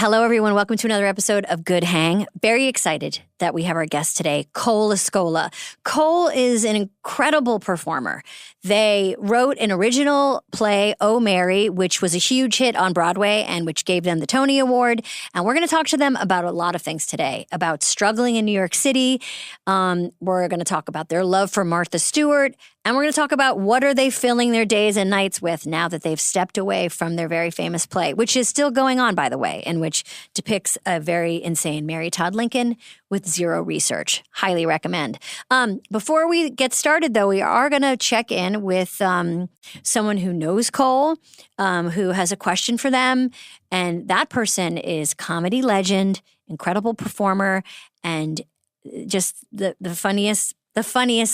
Hello, everyone. Welcome to another episode of Good Hang. Very excited that we have our guest today, Cole Escola. Cole is an incredible performer. They wrote an original play, Oh, Mary, which was a huge hit on Broadway and which gave them the Tony Award. And we're going to talk to them about a lot of things today, about struggling in New York City. We're going to talk about their love for Martha Stewart. And we're going to talk about what are they filling their days and nights with now that they've stepped away from their very famous play, which is still going on, by the way, and which depicts a very insane Mary Todd Lincoln with zero research. Highly recommend. Before we get started, though, we are going to check in with someone who knows Cole, who has a question for them. And that person is comedy legend, incredible performer, and just the funniest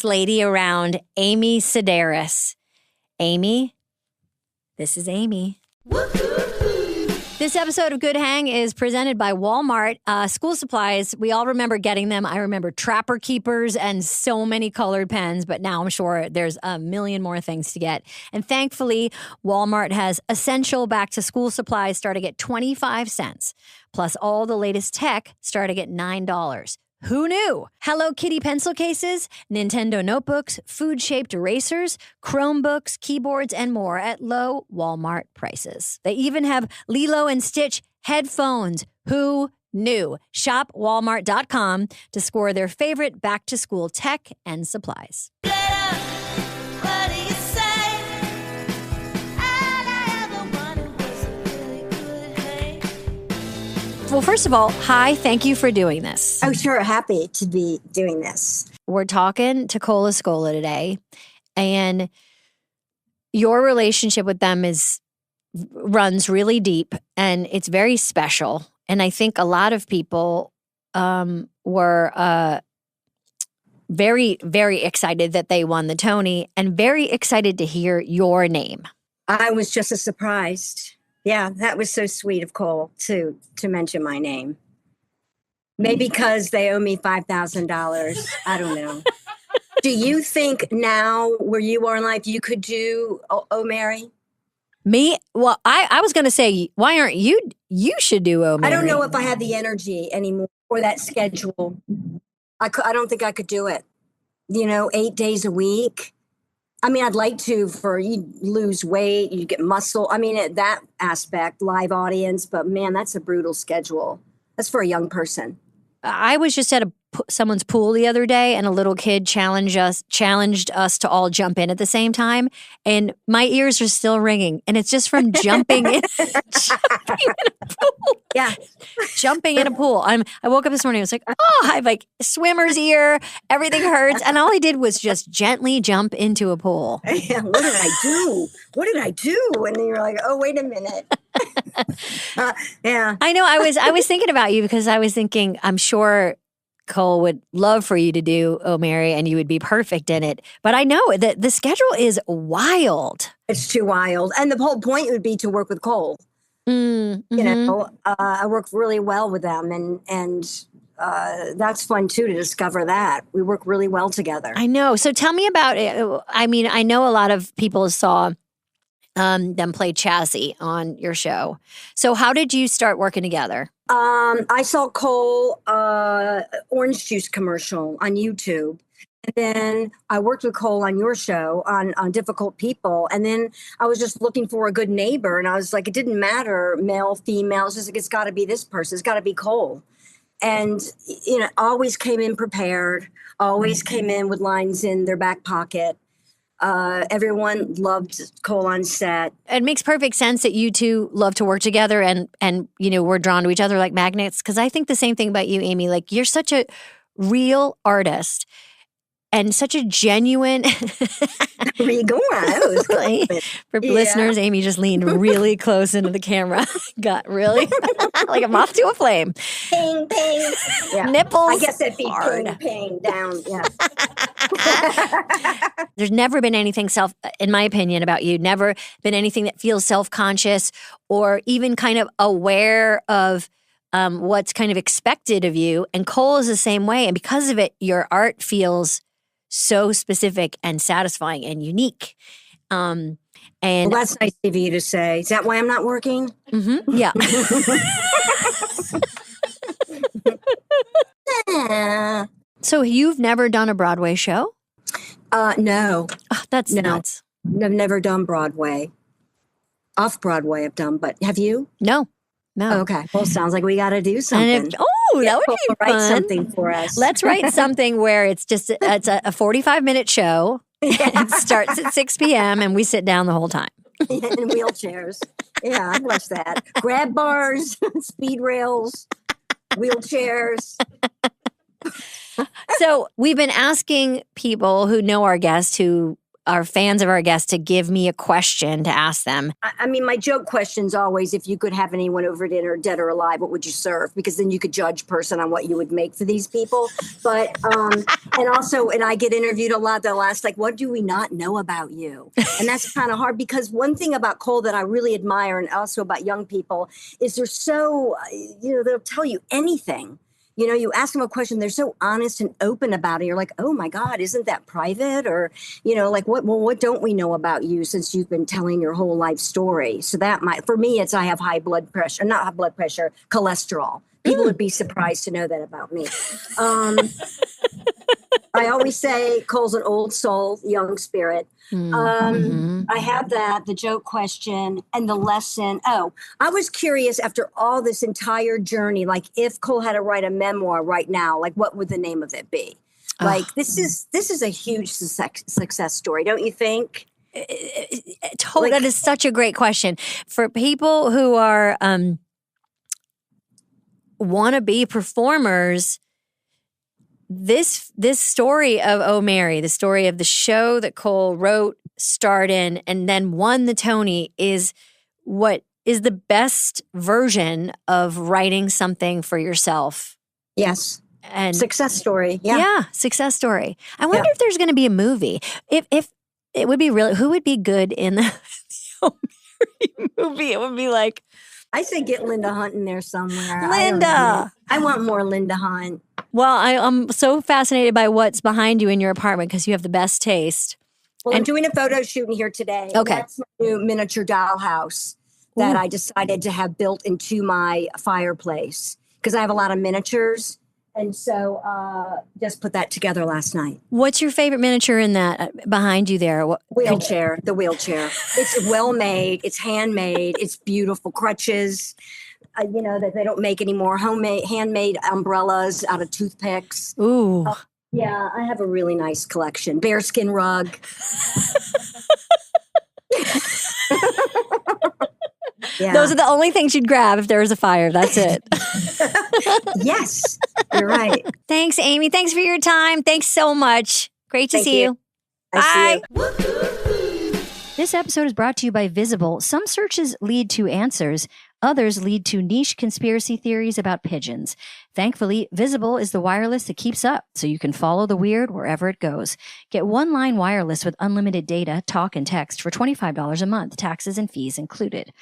lady around, Amy Sedaris. Amy, this is Amy. This episode of Good Hang is presented by Walmart. School supplies, we all remember getting them. I remember Trapper Keepers and so many colored pens, but now I'm sure there's a million more things to get. And thankfully, Walmart has essential back-to-school supplies starting at 25 cents, plus all the latest tech starting at $9. Who knew? Hello Kitty pencil cases, Nintendo notebooks, food-shaped erasers, Chromebooks, keyboards, and more at low Walmart prices. They even have Lilo and Stitch headphones. Who knew? Shop Walmart.com to score their favorite back-to-school tech and supplies. Well, first of all, hi, thank you for doing this. Oh, sure. Happy to be doing this. We're talking to Cole Escola today, and your relationship with them runs really deep, and it's very special. And I think a lot of people were very, very excited that they won the Tony and very excited to hear your name. I was just as surprised. Yeah, that was so sweet of Cole to mention my name. Maybe because they owe me $5,000. I don't know. Do you think now, where you are in life, you could do Oh Mary? Me? Well, I was going to say, why aren't you? You should do Oh Mary. I don't know if I had the energy anymore or that schedule. I don't think I could do it. 8 days a week. I mean, I'd like to you lose weight, you get muscle. I mean, that aspect, live audience, but man, that's a brutal schedule. That's for a young person. I was just at someone's pool the other day, and a little kid challenged us to all jump in at the same time, and my ears are still ringing, and it's just from jumping in a pool. Yeah, jumping in a pool. I woke up this morning. I was like, I have like swimmer's ear. Everything hurts, and all I did was just gently jump into a pool. Yeah, what did I do? What did I do? And then you're like, oh, wait a minute. Yeah, I know. I was thinking about you because I was thinking, I'm sure Cole would love for you to do Oh Mary, and you would be perfect in it. But I know that the schedule is wild. It's too wild. And the whole point would be to work with Cole. Mm-hmm. I work really well with them, and that's fun too, to discover that. We work really well together. I know. So tell me about it. I mean, I know a lot of people saw them play Chazzy on your show. So how did you start working together? I saw Cole orange juice commercial on YouTube. And then I worked with Cole on your show on Difficult People. And then I was just looking for a good neighbor. And I was like, it didn't matter, male, female. It's just like, it's got to be this person. It's got to be Cole. And, always came in prepared, always came in with lines in their back pocket. Everyone loved Cole on set. It makes perfect sense that you two love to work together and we're drawn to each other like magnets. Because I think the same thing about you, Amy. Like, you're such a real artist and such a genuine. Where you going? For listeners, Amy just leaned really close into the camera. Got really like a moth to a flame. Ping, ping. Yeah. Nipples. I guess it'd be hard. ping, ping, down. Yeah. There's never been anything in my opinion, about you, never been anything that feels self-conscious or even kind of aware of what's kind of expected of you. And Cole is the same way. And because of it, your art feels so specific and satisfying and unique. And Well, that's nice of you to say. Is that why I'm not working? yeah. So you've never done a Broadway show? No. Oh, that's nuts. I've never done Broadway. Off Broadway I've done, but have you? No. Okay. Well, sounds like we got to do something. That would be fun. Write something for us. Let's write something where it's a 45-minute show. It starts at 6 p.m. and we sit down the whole time. In wheelchairs. Yeah, I'd watch that. Grab bars, speed rails, wheelchairs. So we've been asking people who know our guests, who are fans of our guests, to give me a question to ask them. I mean, my joke question's always, if you could have anyone over dinner, dead or alive, what would you serve? Because then you could judge person on what you would make for these people. But, and I get interviewed a lot. They'll ask, like, what do we not know about you? And that's kind of hard, because one thing about Cole that I really admire, and also about young people, is they're so, they'll tell you anything. You ask them a question, they're so honest and open about it. You're like, oh my God, isn't that private? Or, like, what don't we know about you since you've been telling your whole life story? So for me, I have high blood pressure, not high blood pressure, cholesterol. People would be surprised to know that about me. I always say Cole's an old soul, young spirit. I have the joke question and the lesson. Oh, I was curious after all this entire journey, like if Cole had to write a memoir right now, like what would the name of it be? Like this is a huge success story, don't you think? That is such a great question for people who are wannabe performers. This story of Oh Mary, the story of the show that Cole wrote, starred in, and then won the Tony, is what is the best version of writing something for yourself. Yes. And success story. Yeah. Yeah, success story. I wonder if there's going to be a movie. If it would be really, who would be good in the Oh Mary movie? It would be like, I say get Linda Hunt in there somewhere. Linda. I want more Linda Hunt. Well, I'm so fascinated by what's behind you in your apartment because you have the best taste. Well, I'm doing a photo shoot in here today. Okay. That's my new miniature dollhouse that I decided to have built into my fireplace because I have a lot of miniatures. And so just put that together last night. What's your favorite miniature in that behind you there? The wheelchair. It's well made. It's handmade. It's beautiful. Crutches. That they don't make anymore. Handmade umbrellas out of toothpicks. Ooh. Yeah, I have a really nice collection. Bearskin rug. Yeah. Those are the only things you'd grab if there was a fire. That's it. Yes, you're right. Thanks, Amy. Thanks for your time. Thanks so much. Great to see you. Bye. This episode is brought to you by Visible. Some searches lead to answers. Others lead to niche conspiracy theories about pigeons. Thankfully, Visible is the wireless that keeps up, so you can follow the weird wherever it goes. Get one-line wireless with unlimited data, talk, and text for $25 a month, taxes and fees included.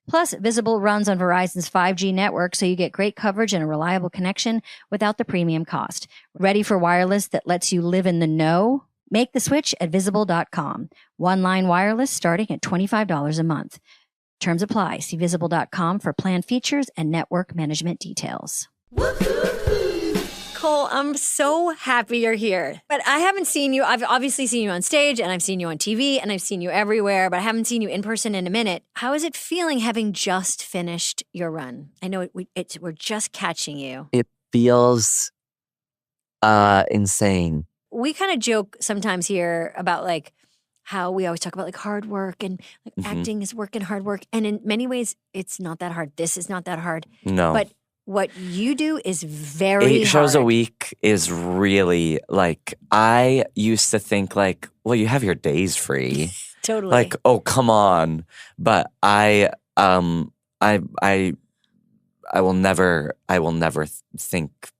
Plus, Visible runs on Verizon's 5G network, so you get great coverage and a reliable connection without the premium cost. Ready for wireless that lets you live in the know? Make the switch at Visible.com. One-line wireless starting at $25 a month. Terms apply. See Visible.com for plan features and network management details. Cole, I'm so happy you're here. But I haven't seen you. I've obviously seen you on stage, and I've seen you on TV, and I've seen you everywhere, but I haven't seen you in person in a minute. How is it feeling having just finished your run? I know we're just catching you. It feels insane. We kind of joke sometimes here about like how we always talk about like hard work and like acting is work and hard work. And in many ways, it's not that hard. This is not that hard. No. But what you do is very 8 shows hard. a week is really like, I used to think like, well, you have your days free. Totally. Like, oh, come on. But I will never think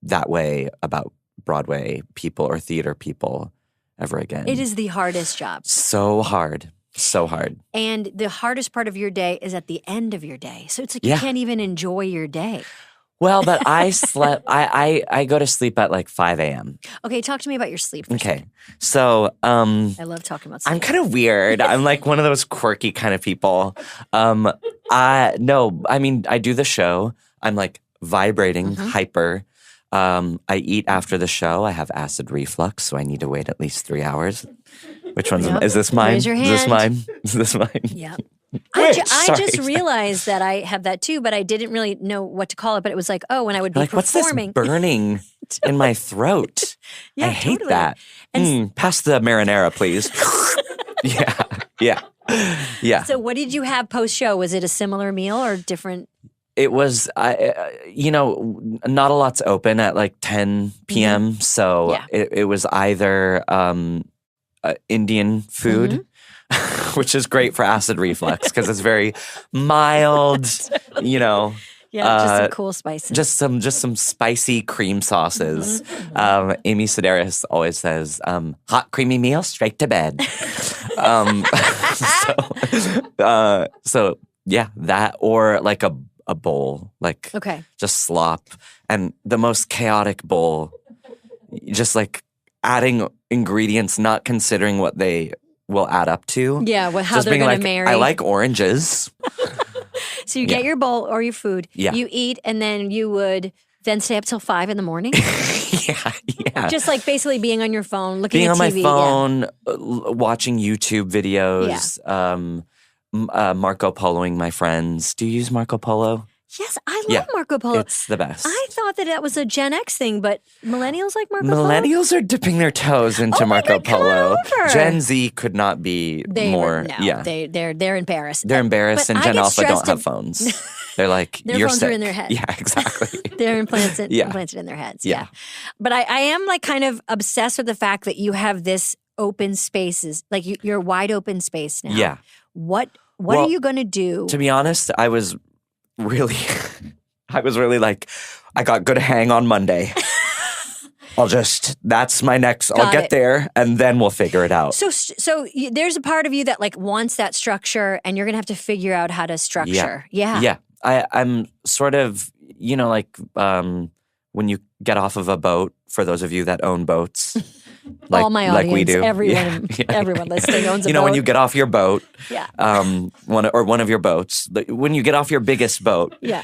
that way about Broadway people or theater people ever again. It is the hardest job. So hard. So hard. And the hardest part of your day is at the end of your day. So it's like you can't even enjoy your day. Well, but I slept. I go to sleep at like 5 a.m. Okay, talk to me about your sleep. For a Okay, second. so I love talking about sleep. I'm kind of weird. I'm like one of those quirky kind of people. I do the show. I'm like vibrating, hyper. I eat after the show. I have acid reflux, so I need to wait at least 3 hours. Which one's is this mine? Raise your Is this hand. mine? Is this mine? Yeah. Which? I just Sorry. realized that I have that too, but I didn't really know what to call it. But it was like, oh, when I would be Like, performing. what's this burning in my throat? Yeah, I hate totally. that. And Pass the marinara, please. Yeah. So what did you have post-show? Was it a similar meal or different? It was, not a lot's open at like 10 p.m. So Yeah. it was either Indian food, which is great for acid reflux because it's very mild, Yeah, just some cool spices. just some spicy cream sauces. Amy Sedaris always says, hot creamy meal straight to bed. So yeah, that or like a bowl, like Okay. just slop, and the most chaotic bowl, just like adding ingredients, not considering what they will add up to. Yeah, how Just they're being going like, to marry. I like oranges. So you get your bowl or your food. Yeah. You eat, and then you would then stay up till 5 in the morning. yeah. Just like basically being on your phone, looking Being at on my TV. phone, watching YouTube videos, Marco Poloing my friends. Do you use Marco Polo? Yes, I love Marco Polo. It's the best. I thought that was a Gen X thing, but millennials like Marco Polo? Millennials are dipping their toes into Oh my Marco God, come on Polo. over. Gen Z could not be more. They're embarrassed. They're embarrassed, But and I Gen get Alpha don't stressed have if- phones. They're like, Their you're phones sick. are in their head. Yeah, exactly. They're implanted Yeah. in their heads. Yeah. Yeah. But I am like kind of obsessed with the fact that you have this open spaces, like you're wide open space now. Yeah. What Well, are you going to do? To be honest, I was really like, I got good hang on Monday. That's my next, I'll Got get it. there and then we'll figure it out. There's a part of you that like wants that structure, and you're going to have to figure out how to structure. Yeah. Yeah. I'm sort of, like when you get off of a boat, for those of you that own boats. All my audience, like we do. everyone listening owns a boat. When you get off your boat, Yeah. one of your boats, when you get off your biggest boat, Yeah.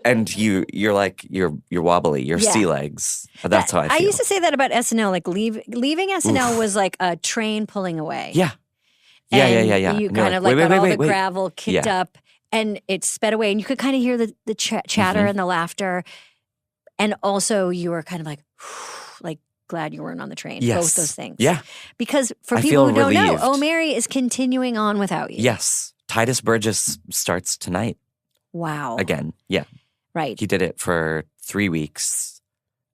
and you're like you're wobbly, you're sea legs. That's how I feel. I used to say that about SNL. Like leaving SNL was like a train pulling away. Yeah. And Yeah. You And kind you're of like got all the wait. gravel kicked up, and it sped away, and you could kind of hear the chatter and the laughter, and also you were kind of like glad you weren't on the train. Yes. Both those things. Yeah. Because for I people feel who don't know, relieved. Oh Mary is continuing on without you. Yes. Titus Burgess starts tonight Wow. again. Yeah. Right. He did it for 3 weeks,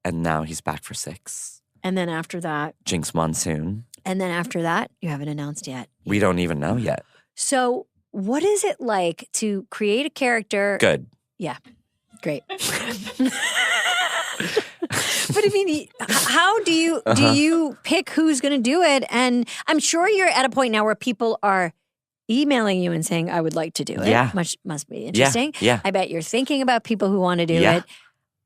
and now he's back for 6. And then after that, Jinx Monsoon. you haven't announced yet. We don't even know yet. So, what is it like to create a character? Good. Yeah, great. But I mean, how do you pick who's going to do it? And I'm sure you're at a point now where people are emailing you and saying, "I would like to do it." Yeah. Must be interesting. Yeah. I bet you're thinking about people who want to do Yeah. it.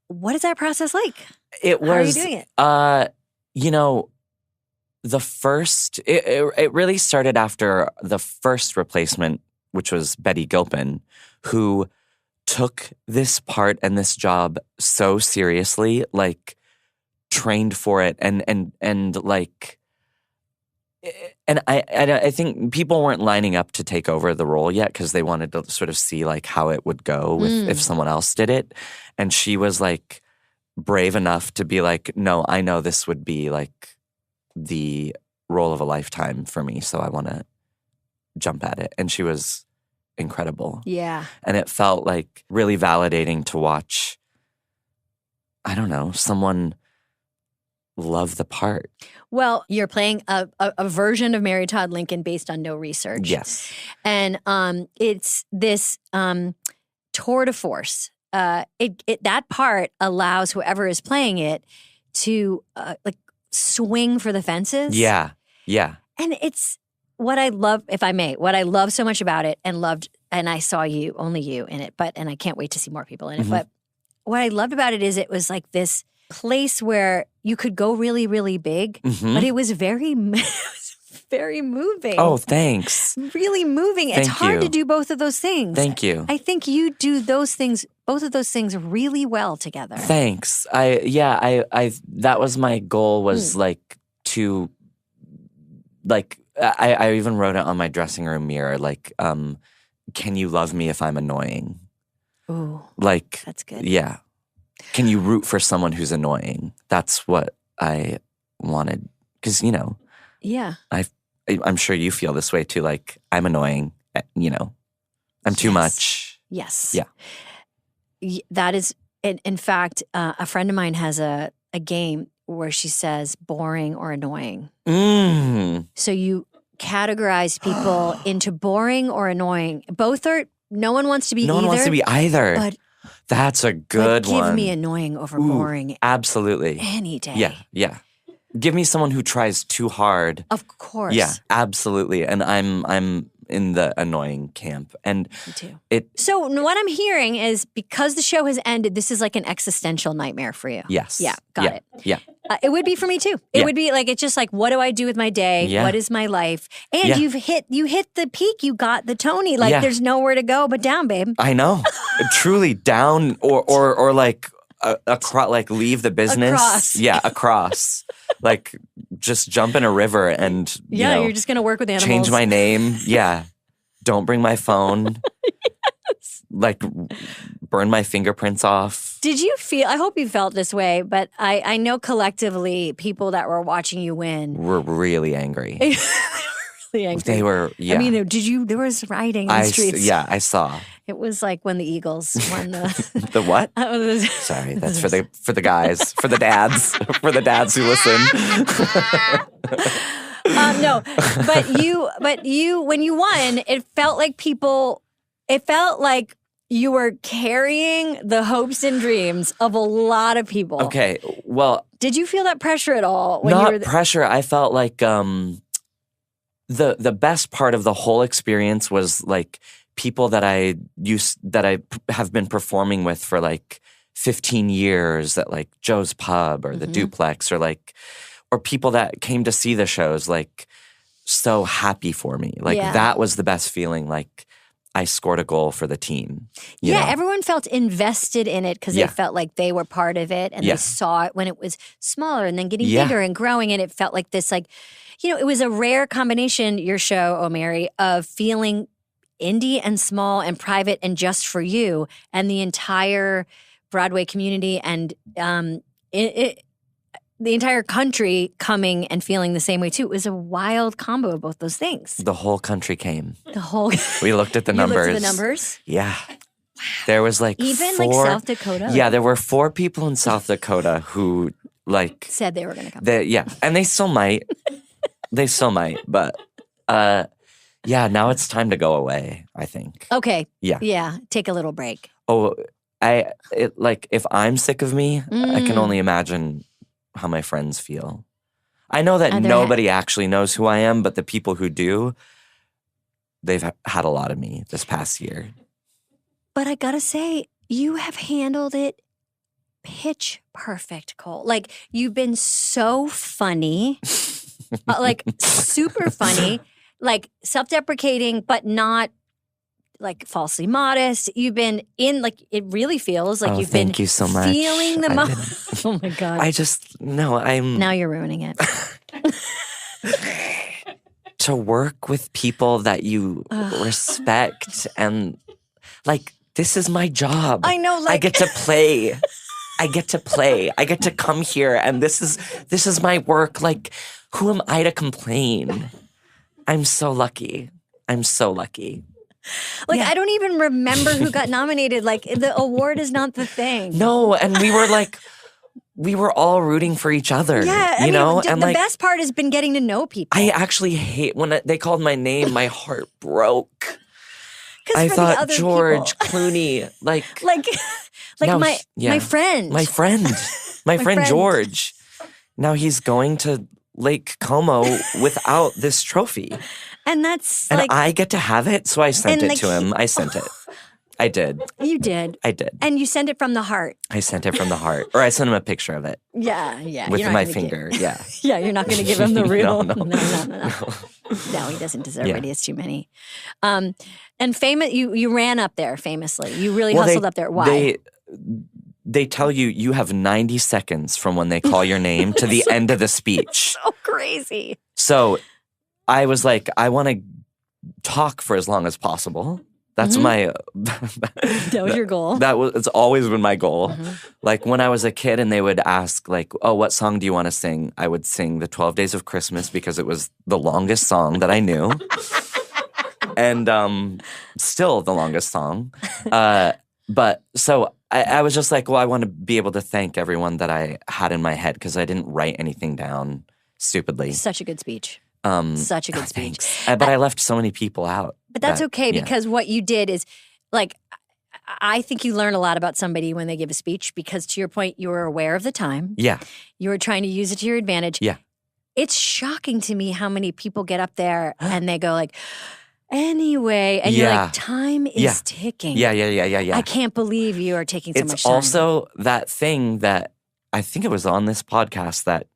What is that process like? It was. How are you doing it? The first. It really started after the first replacement, which was Betty Gilpin, who took this part and this job so seriously, like trained for it, and like. And I think people weren't lining up to take over the role yet because they wanted to sort of see like how it would go with if someone else did it. And she was like brave enough to be like, no, I know this would be like the role of a lifetime for me, so I want to jump at it. And she was incredible. Yeah. And it felt like really validating to watch, I don't know, someone love the part. Well, you're playing a version of Mary Todd Lincoln based on no research. Yes. And it's this tour de force. That part allows whoever is playing it to like swing for the fences. Yeah. Yeah. And it's what I love, if I may, what I love so much about it and I saw only you in it, and I can't wait to see more people in it. But what I loved about it is it was like this place where you could go really, really big, but it was very moving. Oh, thanks. Really moving. It's hard to do both of those things. Thank you. I think you do those things, both of those things really well together. Thanks. That was my goal, was like to, like, I even wrote it on my dressing room mirror, like, can you love me if I'm annoying? Ooh, like, that's good. Yeah. Can you root for someone who's annoying? That's what I wanted. Because, yeah, I'm sure you feel this way too. Like, I'm annoying, I'm too much. Yes. Yeah. That is, in fact, a friend of mine has a game where she says boring or annoying. So you categorize people into boring or annoying. Both are, no one wants to be either. No one wants to be either. But that's a good one. Give me annoying over boring. Absolutely. Any day. Yeah. Give me someone who tries too hard. Of course. Yeah, absolutely. And I'm in the annoying camp. And me too. So what I'm hearing is, because the show has ended, this is like an existential nightmare for you. Yes. Yeah, got it. Yeah. It would be for me too. It would be like, it's just like, what do I do with my day? Yeah. What is my life? And you hit the peak. You got the Tony. Like, there's nowhere to go but down, babe. I know. Truly down, or like across, like leave the business. Across. Yeah, across. Like, just jump in a river and you're just gonna work with animals. Change my name. Yeah. Don't bring my phone. Yes. Like, burn my fingerprints off. Did you feel, I hope you felt this way, but I know collectively people that were watching you win were really angry. Really angry. They were, yeah. I mean, there was rioting in the streets. Yeah, I saw. It was like when the Eagles won the... The what? Sorry, that's for the guys, for the dads who listen. No, but you, when you won, it felt like you were carrying the hopes and dreams of a lot of people. Okay, well, did you feel that pressure at all? When not you were pressure. I felt like the best part of the whole experience was like people that I have been performing with for like 15 years at like Joe's Pub or the Duplex, or people that came to see the shows, like, so happy for me. Like, that was the best feeling. Like, I scored a goal for the team. You know? Everyone felt invested in it because they felt like they were part of it, and they saw it when it was smaller and then getting bigger and growing. And it felt like this, like, it was a rare combination, your show, Oh Mary, of feeling indie and small and private and just for you, and the entire Broadway community and the entire country coming and feeling the same way too. It was a wild combo of both those things. The whole country came. We looked at the numbers. You looked at the numbers? Yeah. Wow. There was like even 4, like South Dakota? Yeah, there were 4 people in South Dakota who like said they were going to come. And they still might. They still might, but now it's time to go away, I think. Okay. Yeah. Yeah, take a little break. Oh, if I'm sick of me, I can only imagine how my friends feel. I know that nobody actually knows who I am, but the people who do, they've had a lot of me this past year. But I gotta say, you have handled it pitch perfect, Cole. Like, you've been so funny, like super funny, like self-deprecating, but not like falsely modest. You've been in, like, it really feels like you've been thank you so much. Feeling the moment. Oh my God. Now you're ruining it. To work with people that you respect, and like, this is my job. I know, like, I get to play. I get to come here, and this is my work. Like, who am I to complain? I'm so lucky. Like, I don't even remember who got nominated. Like, the award is not the thing. No, and we were all rooting for each other. Yeah, and the like, best part has been getting to know people. I actually hate when they called my name. My heart broke. I thought George Clooney, like my friend, my friend George. Now he's going to Lake Como without this trophy. And that's I get to have it, so I sent it to him. I sent it. I did. You did. I did. And you sent it from the heart. I sent it from the heart. Or I sent him a picture of it. Yeah. With You're not my gonna finger. Give, Yeah. yeah, you're not going to give him the real. No. No, he doesn't deserve it. He has too many. And famous, you ran up there famously. You really hustled up there. Why? They tell you have 90 seconds from when they call your name to the end of the speech. So crazy. So I was like, I want to talk for as long as possible. That's my. That was your goal. It's always been my goal. Like when I was a kid and they would ask like, oh, what song do you want to sing? I would sing the 12 Days of Christmas because it was the longest song that I knew. And still the longest song. But so I was just like, well, I want to be able to thank everyone that I had in my head because I didn't write anything down stupidly. Such a good speech. Such a good speech. But I left so many people out. But that's okay because what you did is like, I think you learn a lot about somebody when they give a speech because to your point, you were aware of the time. Yeah. You were trying to use it to your advantage. Yeah. It's shocking to me how many people get up there and they go like, anyway, and you're like, time is ticking. Yeah. I can't believe you are taking so much It's time. also that thing that I think it was on this podcast that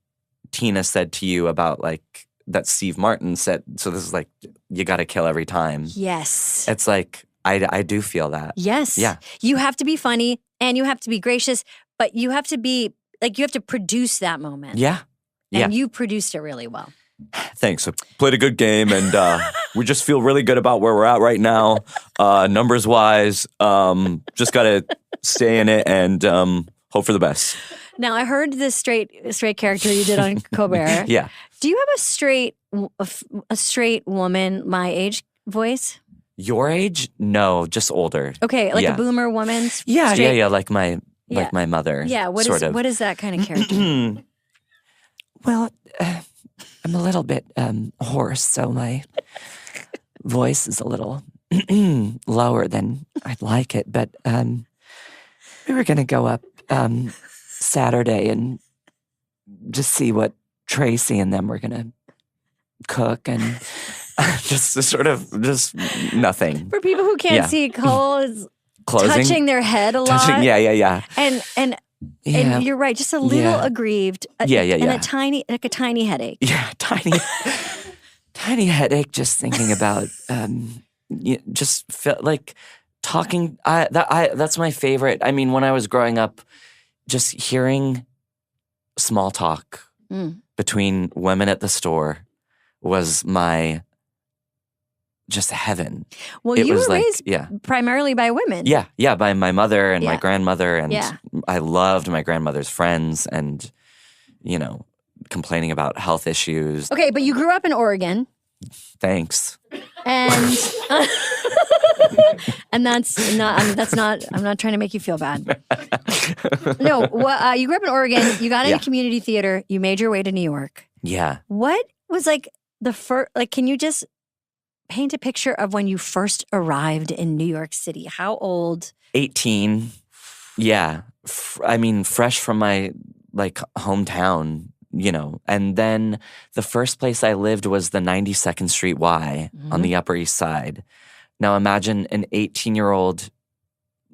Tina said to you about like that Steve Martin said. So this is like, you got to kill every time. Yes. It's like, I do feel that. Yes. Yeah. You have to be funny and you have to be gracious, but you have to be like, you have to produce that moment. Yeah. And you produced it really well. Thanks. I played a good game, and we just feel really good about where we're at right now, numbers wise. Just got to stay in it and hope for the best. Now, I heard this straight character you did on Colbert. Yeah. Do you have a straight woman my age voice? Your age? No, just older. Okay, like a boomer woman. Yeah, straight? yeah, like my mother. Yeah. What is that kind of character? Well, I'm a little bit hoarse, so my voice is a little lower than I'd like it. But we were going to go up Saturday and just see what Tracy and them were going to cook and just nothing. For people who can't see, Cole is touching their head a lot. Yeah. And you're right, just a little aggrieved. And a tiny headache. Yeah, tiny headache. Just thinking about, just felt like talking. That's my favorite. I mean, when I was growing up, just hearing small talk between women at the store was my just heaven. Well, you were raised primarily by women. Yeah, by my mother and my grandmother, and I loved my grandmother's friends and, complaining about health issues. Okay, but you grew up in Oregon. Thanks. And and that's not I'm not trying to make you feel bad. No, you grew up in Oregon, you got into community theater, you made your way to New York. Yeah. What was like the first, like, can you just paint a picture of when you first arrived in New York City? How old? 18. Yeah. Fresh from my hometown, and then the first place I lived was the 92nd Street Y on the Upper East Side. Now imagine an 18-year-old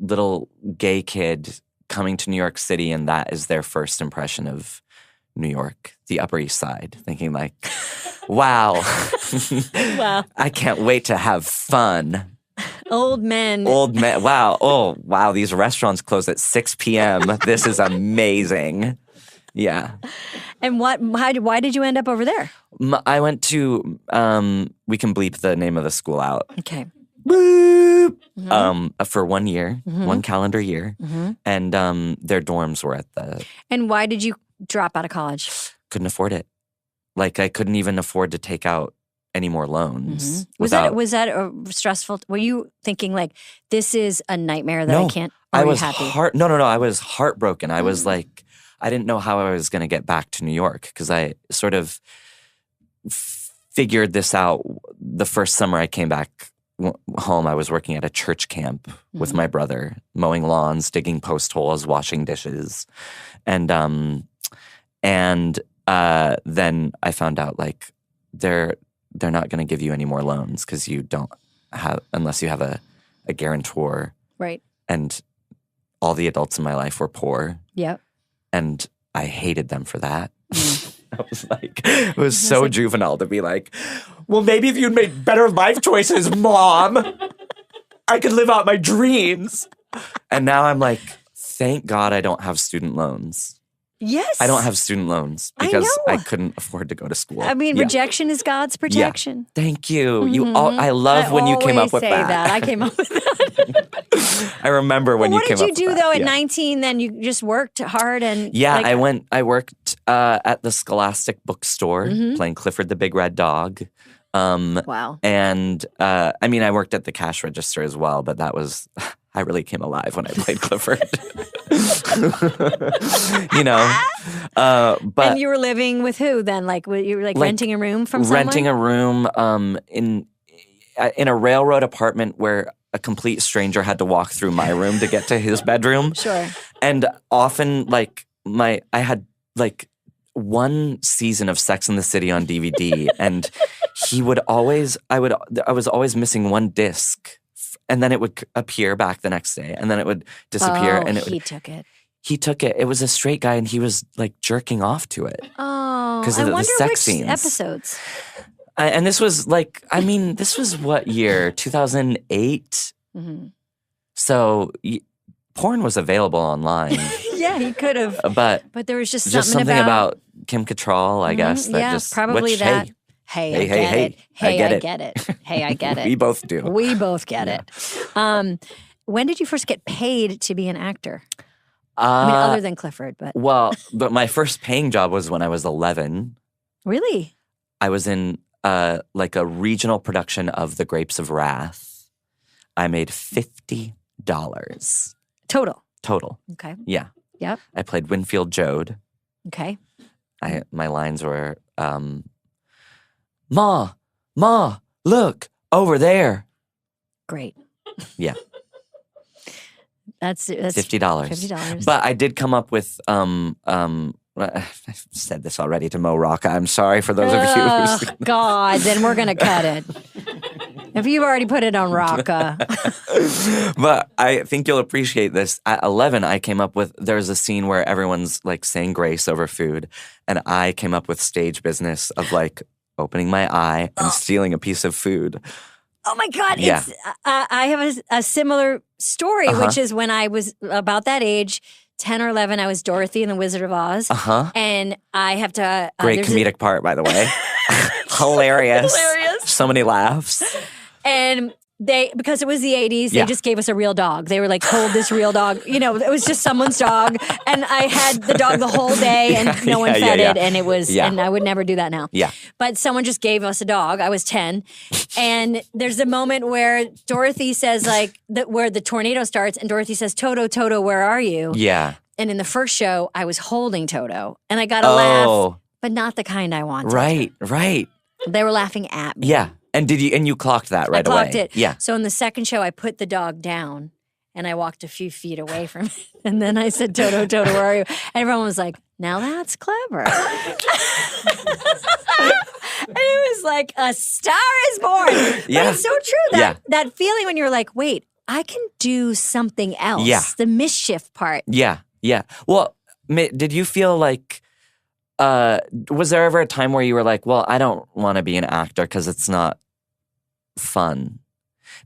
little gay kid coming to New York City, and that is their first impression of New York, the Upper East Side, thinking like, wow. Wow. I can't wait to have fun. Old men. Wow. Oh, wow. These restaurants close at 6 p.m. This is amazing. Yeah. And why did you end up over there? I went to, we can bleep the name of the school out. Okay. Boop. For 1 year, 1 calendar year. And their dorms were at the. And why did you drop out of college? Couldn't afford it. Like I couldn't even afford to take out any more loans. Was that a stressful? Were you thinking like, this is a nightmare that I can't? I was happy? No. I was heartbroken. I was like, I didn't know how I was going to get back to New York because I sort of figured this out the first summer I came back home. I was working at a church camp with my brother, mowing lawns, digging post holes, washing dishes, and then I found out like they're not going to give you any more loans because you don't have, unless you have a guarantor Right. And all the adults in my life were poor. Yep. And I hated them for that. I was like, it was so juvenile to be like, well, maybe if you'd made better life choices, Mom, I could live out my dreams. And now I'm like, thank God I don't have student loans. Yes. I don't have student loans because I couldn't afford to go to school. I mean, rejection is God's protection. Yeah. Thank you. I love when you came up with that. I came up with that. I remember when you came up with that. What did you do though at 19? Then you just worked hard and I worked at the Scholastic bookstore playing Clifford the Big Red Dog. Wow. And I worked at the cash register as well, but that was I really came alive when I played Clifford. But and you were living with who then? Like you were renting a room from someone? Renting a room in a railroad apartment where a complete stranger had to walk through my room to get to his bedroom. Sure. And often I had one season of Sex and the City on DVD and I was always missing one disc. And then it would appear back the next day, and then it would disappear. Oh, and he took it. He took it. It was a straight guy, and he was jerking off to it. Oh, because of the sex scenes. Episodes. And this was this was what year? 2008. Mm-hmm. So porn was available online. Yeah, he could have. But there was just something about Kim Cattrall, I guess. That probably that. Hey, I get it. Hey, I get it. Hey, I get it. We both do. We both get it. When did you first get paid to be an actor? Other than Clifford, but but my first paying job was when I was 11. Really? I was in a regional production of The Grapes of Wrath. I made $50 total. Okay. Okay. Yeah. Yep. I played Winfield Joad. Okay. My lines were. Ma, look, over there. Great. Yeah. That's $50. $50. But I did come up with, I've said this already to Mo Rocca. I'm sorry for those of you who God, then we're going to cut it. If you've already put it on Rocca. But I think you'll appreciate this. At 11, I came up with, there's a scene where everyone's saying grace over food. And I came up with stage business of opening my eye and stealing a piece of food. Oh my God. Yeah. I have a similar story, which is when I was about that age, 10 or 11, I was Dorothy in The Wizard of Oz. And I have to... Great comedic part, by the way. Hilarious. Hilarious. So many laughs. And because it was the 80s, they just gave us a real dog. They were like, hold this real dog. It was just someone's dog. And I had the dog the whole day and no one fed it. And it was, and I would never do that now. Yeah. But someone just gave us a dog. I was 10. And there's a moment where Dorothy says where the tornado starts and Dorothy says, Toto, where are you? Yeah. And in the first show, I was holding Toto and I got a laugh, but not the kind I wanted. Right. They were laughing at me. Yeah. And you clocked that right away? I clocked it. Yeah. So in the second show, I put the dog down and I walked a few feet away from it. And then I said, Toto, where are you? And everyone was like, now that's clever. And it was like a star is born. Yeah. But it's so true. That feeling when you're like, wait, I can do something else. Yeah. The mischief part. Yeah. Well, did you feel was there ever a time where you were like, well, I don't want to be an actor because it's not fun?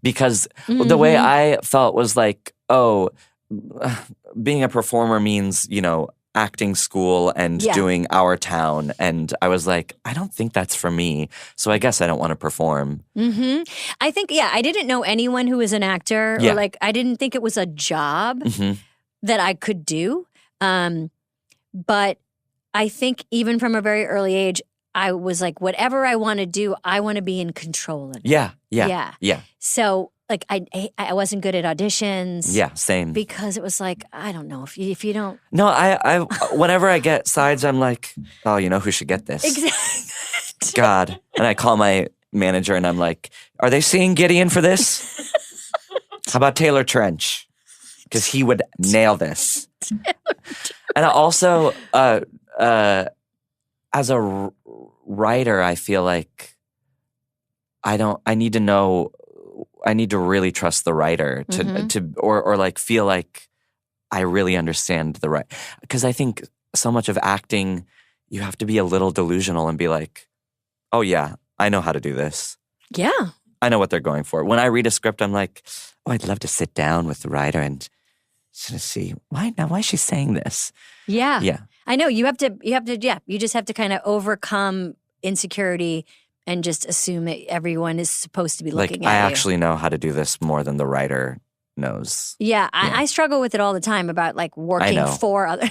Because the way I felt was being a performer means, acting school and doing Our Town. And I was like, I don't think that's for me. So I guess I don't want to perform. Mm-hmm. I think, I didn't know anyone who was an actor. Or I didn't think it was a job that I could do. But I think even from a very early age, I was like, whatever I want to do, I want to be in control of it. Yeah. So I wasn't good at auditions. Yeah, same. Because it was I don't know if you don't. No, I whenever I get sides, I'm like, oh, who should get this? Exactly. God. And I call my manager and I'm like, are they seeing Gideon for this? How about Taylor Trench? Because he would nail this. And I also, as a writer, I feel like I need to know need to really trust the writer or like feel like I really understand the right. Because I think so much of acting, you have to be a little delusional and be like, oh yeah, I know how to do this. Yeah. I know what they're going for. When I read a script, I'm like, oh, I'd love to sit down with the writer and sort of see why is she saying this? Yeah. Yeah. I know you just have to kind of overcome insecurity and just assume that everyone is supposed to be looking like, at you. I actually know how to do this more than the writer knows. Yeah, I struggle with it all the time about like working for other.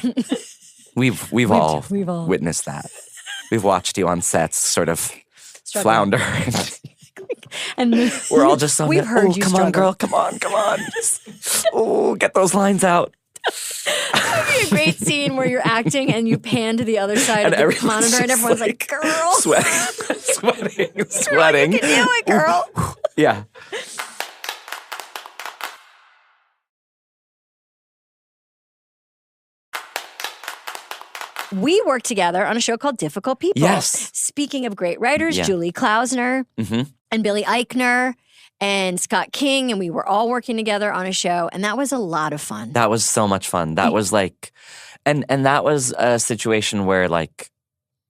We've all witnessed that. We've watched you on sets sort of flounder. And we're all just on we've heard you come struggle. on, girl, come on. Oh, get those lines out. That would be a great scene where you're acting and you pan to the other side of the monitor and everyone's like, girl. Sweating. Girl, you can do it, girl. Yeah. We worked together on a show called Difficult People. Yes. Speaking of great writers, Julie Klausner and Billy Eichner and Scott King, and we were all working together on a show, and that was a lot of fun. That was so much fun. That was like, and that was a situation where like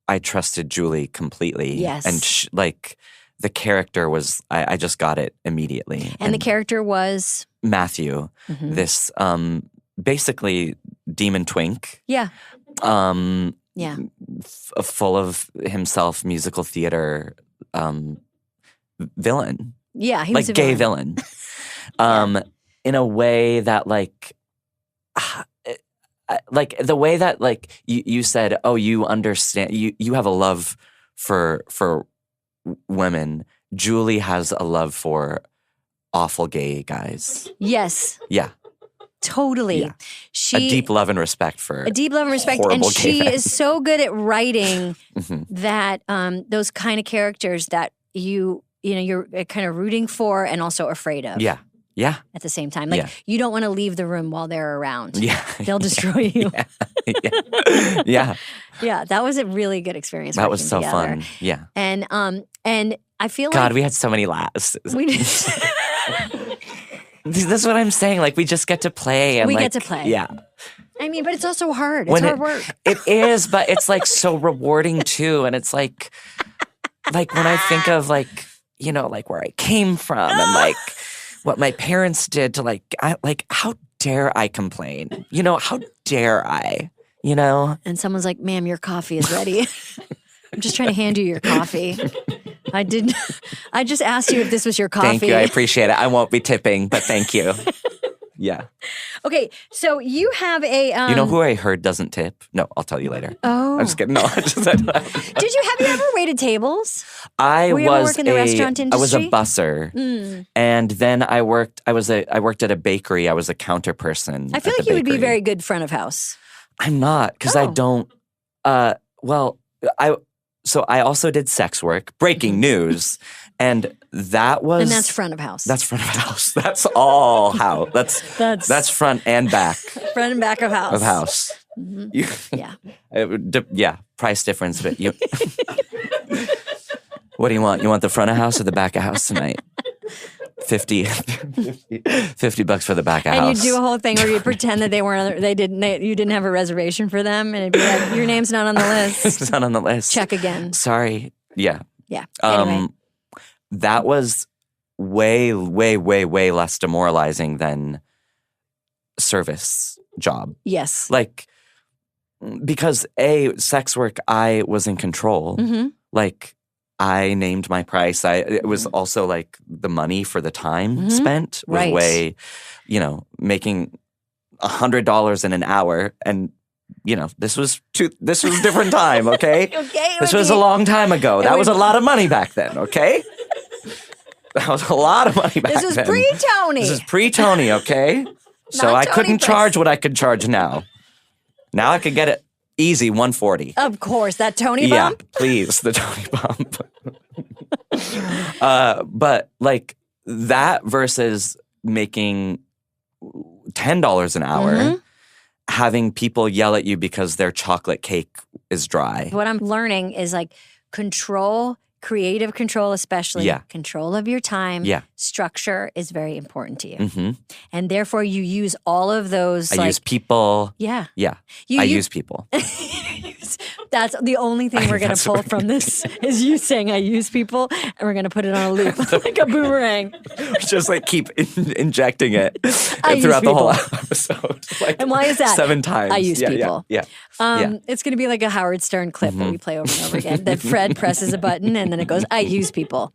I trusted Julie completely. Yes. And like the character was, I just got it immediately. And the character was? Matthew, this basically demon twink. Yeah. Full of himself, musical theater villain. Yeah, he like was a gay villain. In a way that like the way that like you said, oh, you understand, you have a love for women. Julie has a love for awful gay guys. Yes. Yeah. Totally. Yeah. A deep love and respect for and she men. is so good at writing that those kind of characters that you're kind of rooting for and also afraid of. Yeah. Yeah. At the same time. Like you don't want to leave the room while they're around. Yeah. They'll destroy you. Yeah. Yeah, that was a really good experience. That was so together. fun. Yeah. And I feel God, like we had so many laughs. we did. That's what I'm saying. Like, we just get to play. And we like, get to play. Yeah. I mean, but it's also hard. It's hard work. It is, but it's like so rewarding too. And it's like when I think of like where I came from and like what my parents did to how dare I complain? How dare I? And someone's like, ma'am, your coffee is ready. I'm just trying to hand you your coffee. I just asked you if this was your coffee. Thank you. I appreciate it. I won't be tipping, but thank you. Yeah. Okay, so you have a... you know who I heard doesn't tip? No, I'll tell you later. Oh. I'm just kidding. No, Have you ever waited tables? Were you ever work in the restaurant industry? I was a busser. And then I worked at a bakery. I was a counter person. I feel like you would be very good front of house. I'm not, because I don't So I also did sex work, breaking news, and that's front of house. That's front of house. That's all house. That's front and back. Front and back of house. Of house. Yeah. Price difference, but you. What do you want? You want the front of house or the back of house tonight? $50 for the back of house. And you do a whole thing where you pretend that you didn't have a reservation for them, and it'd be like, your name's not on the list. It's not on the list. Check again. Sorry. Yeah. Yeah. Anyway. That was way, way, way, way less demoralizing than service job. Yes. Like, because sex work, I was in control. Like, I named my price. It was also like the money for the time spent was way, making $100 in an hour, and this was a different time. Okay, this was a long time ago. That was a lot of money back then. Okay, that was a lot of money back then. This was pre-Tony. This is pre-Tony. Okay, so I couldn't charge what I could charge now. Now I could get it. Easy, 140. Of course, that Tony bump? Yeah, please, the Tony bump. But like that versus making $10 an hour, having people yell at you because their chocolate cake is dry. What I'm learning is like control creative control, especially control of your time, structure is very important to you. Mm-hmm. And therefore you use all of those. I use people. Yeah. Yeah. I use people. That's the only thing we're going to pull from this is you saying I use people, and we're going to put it on a loop like a boomerang. Just like keep injecting it I throughout the whole people. episode. Like And why is that? 7 times. I use people. Yeah. It's going to be like a Howard Stern clip that we play over and over again. That Fred presses a button and then it goes, I use people.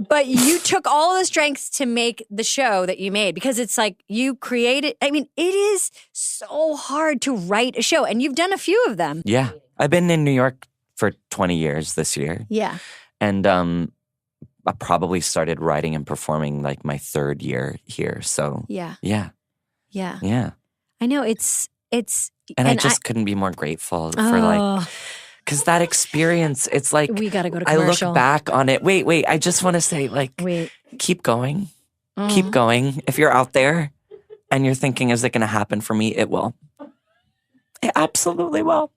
But you took all the strengths to make the show that you made because it's like you created. I mean, it is so hard to write a show, and you've done a few of them. Yeah. I've been in New York for 20 years this year. Yeah. And I probably started writing and performing like my 3rd year here. So Yeah. I know it's and I just couldn't be more grateful for like, because that experience, it's like, we got to go to I commercial. look back on it. Wait. I just want to say like, keep going. Keep going. If you're out there and you're thinking, is it going to happen for me? It will. It absolutely will.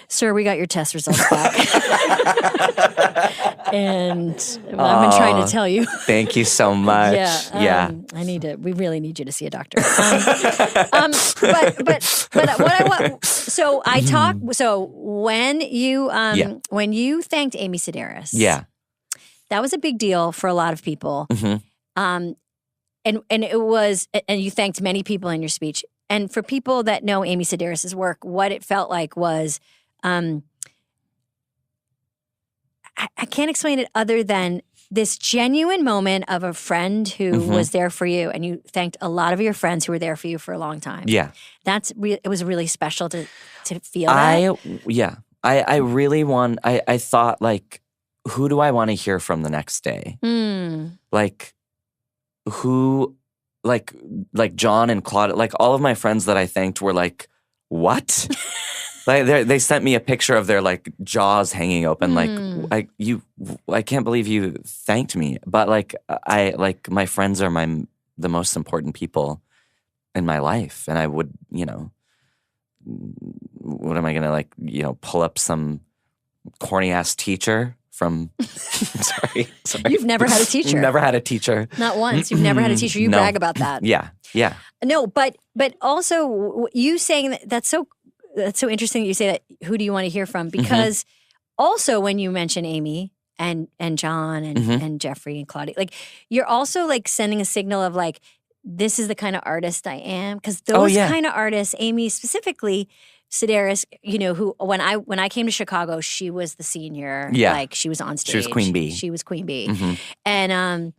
Sir, we got your test results back. And I've been trying to tell you. Thank you so much. We really need you to see a doctor. But what I want, so I talk, so when you thanked Amy Sedaris, that was a big deal for a lot of people. And it was, and you thanked many people in your speech. And for people that know Amy Sedaris' work, what it felt like was, I can't explain it other than this genuine moment of a friend who was there for you, and you thanked a lot of your friends who were there for you for a long time. Yeah, it was really special to feel that. I really want. I thought like, who do I want to hear from the next day? Like, who, like John and Claude, like all of my friends that I thanked were like, what? Like they sent me a picture of their like jaws hanging open, like I can't believe you thanked me. But like my friends are the most important people in my life, and I would, what am I gonna pull up some corny ass teacher from? sorry, You've never had a teacher. Never had a teacher. Not once. You've never had a teacher. You brag about that. Yeah. No, but also you saying that's so interesting that you say that. Who do you want to hear from? Because also when you mention Amy and John and Jeffrey and Claudia, like you're also like sending a signal of like, this is the kind of artist I am. Because those kind of artists, Amy specifically, Sedaris, who when I came to Chicago, she was the senior. Yeah. Like she was on stage. She was Queen Bee. And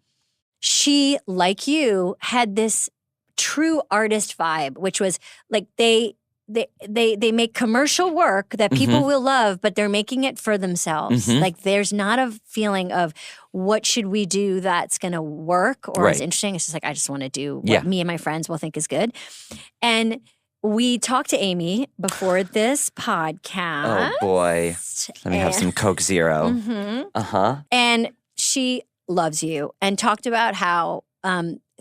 she, like you, had this true artist vibe, which was like they make commercial work that people will love, but they're making it for themselves. Like there's not a feeling of what should we do that's going to work or is interesting. It's just like, I just want to do what me and my friends will think is good. And we talked to Amy before this podcast. Oh boy. Let me have some Coke Zero. And she loves you and talked about how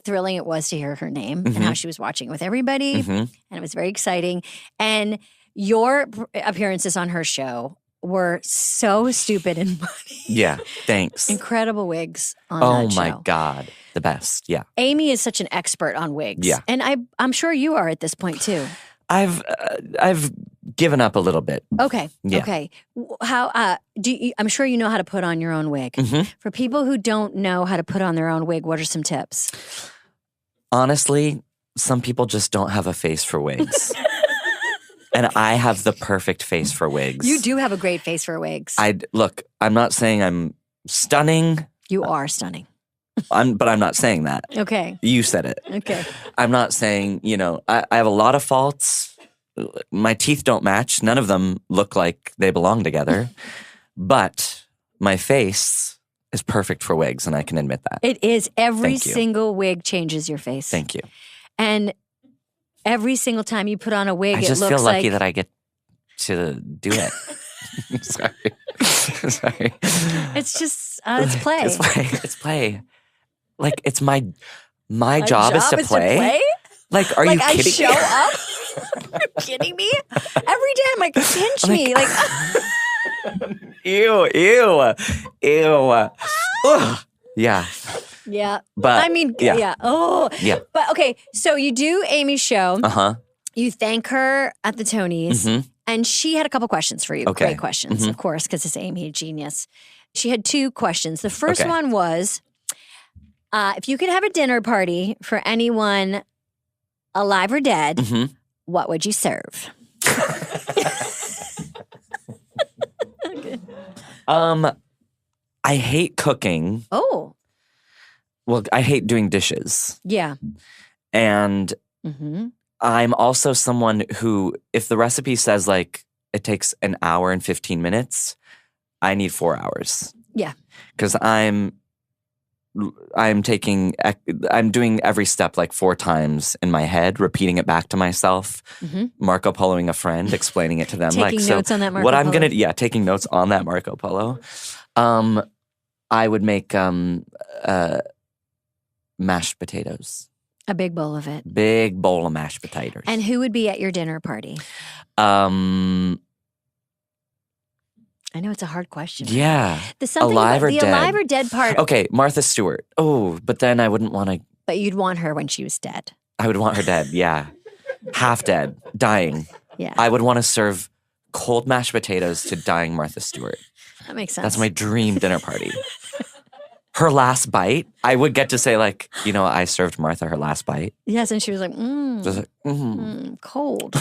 thrilling it was to hear her name and how she was watching with everybody. And it was very exciting. And your appearances on her show were so stupid and funny. Yeah, thanks. Incredible wigs on that show. Oh my God. The best, yeah. Amy is such an expert on wigs. Yeah. And I'm sure you are at this point too. I've given up a little bit. Okay. Yeah. Okay. How I'm sure you know how to put on your own wig. For people who don't know how to put on their own wig, what are some tips? Honestly, some people just don't have a face for wigs. And I have the perfect face for wigs. You do have a great face for wigs. Look, I'm not saying I'm stunning. You are stunning. But I'm not saying that. Okay. You said it. Okay. I'm not saying, I have a lot of faults. My teeth don't match. None of them look like they belong together. But my face is perfect for wigs, and I can admit that. It is. Every single wig changes your face. Thank you. And every single time you put on a wig, I just feel lucky that I get to do it. Sorry. It's just, it's play. It's play. Like, it's my job is to play? Like, are you kidding me? I show up? Are you kidding me? Every day I'm like, pinch me. Like, Ew. Ugh. Yeah. Yeah. But I mean, yeah. Oh. Yeah. But okay, so you do Amy's show. Uh-huh. You thank her at the Tonys. Mhm. And she had a couple questions for you. Okay. Great questions, of course, because it's Amy, a genius. She had 2 questions. The first Okay. one was, if you could have a dinner party for anyone alive or dead, Mhm. what would you serve? I hate cooking. Oh, Well, I hate doing dishes. yeah. And Mm-hmm. I'm also someone who, if the recipe says like it takes an hour and 15 minutes, I need 4 hours. Yeah. Because I'm doing every step like 4 times in my head, repeating it back to myself, Marco Poloing a friend, explaining it to them. Taking like, notes so on that Marco what I'm Polo. gonna, taking notes on that Marco Polo. I would make mashed potatoes. A big bowl of it. Big bowl of mashed potatoes. And who would be at your dinner party? Um, I know it's a hard question. yeah. The something Alive about or the dead? alive or dead part. Okay, Martha Stewart. Oh, but then I wouldn't want to. But you'd want her when she was dead. I would want her dead. Yeah, half dead, dying. Yeah. I would want to serve cold mashed potatoes to dying Martha Stewart. That makes sense. That's my dream dinner party. Her last bite, I would get to say like, I served Martha her last bite. Yes, and she was like, Just like, cold.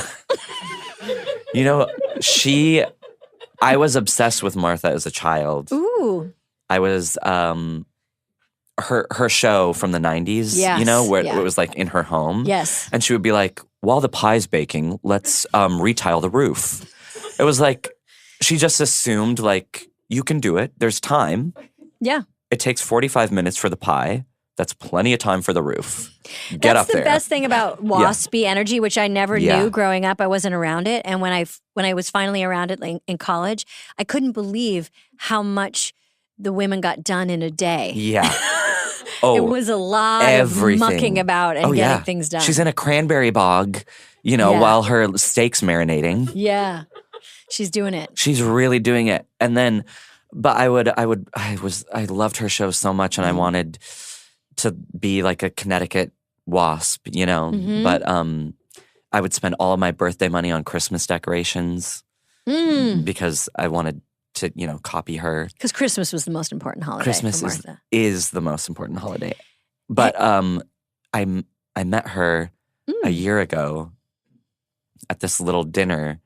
I was obsessed with Martha as a child. Ooh. I was her show from the 90s, Yes, where yeah. it was like in her home. Yes. And she would be like, while the pie's baking, let's retile the roof. It was like, she just assumed like, you can do it. There's time. Yeah. It takes 45 minutes for the pie. That's plenty of time for the roof. Get That's up the there. best thing about waspy energy, which I never Yeah. knew growing up. I wasn't around it. And when I was finally around it in college, I couldn't believe how much the women got done in a day. Yeah. Oh, It was a lot everything. of mucking about and getting things done. She's in a cranberry bog, Yeah. while her steak's marinating. Yeah. She's doing it. She's really doing it. And then, but I loved her show so much and I wanted to be like a Connecticut wasp, but I would spend all of my birthday money on Christmas decorations because I wanted to, copy her. Because Christmas was the most important holiday Christmas for Martha. is the most important holiday. But I met her a year ago at this little dinner,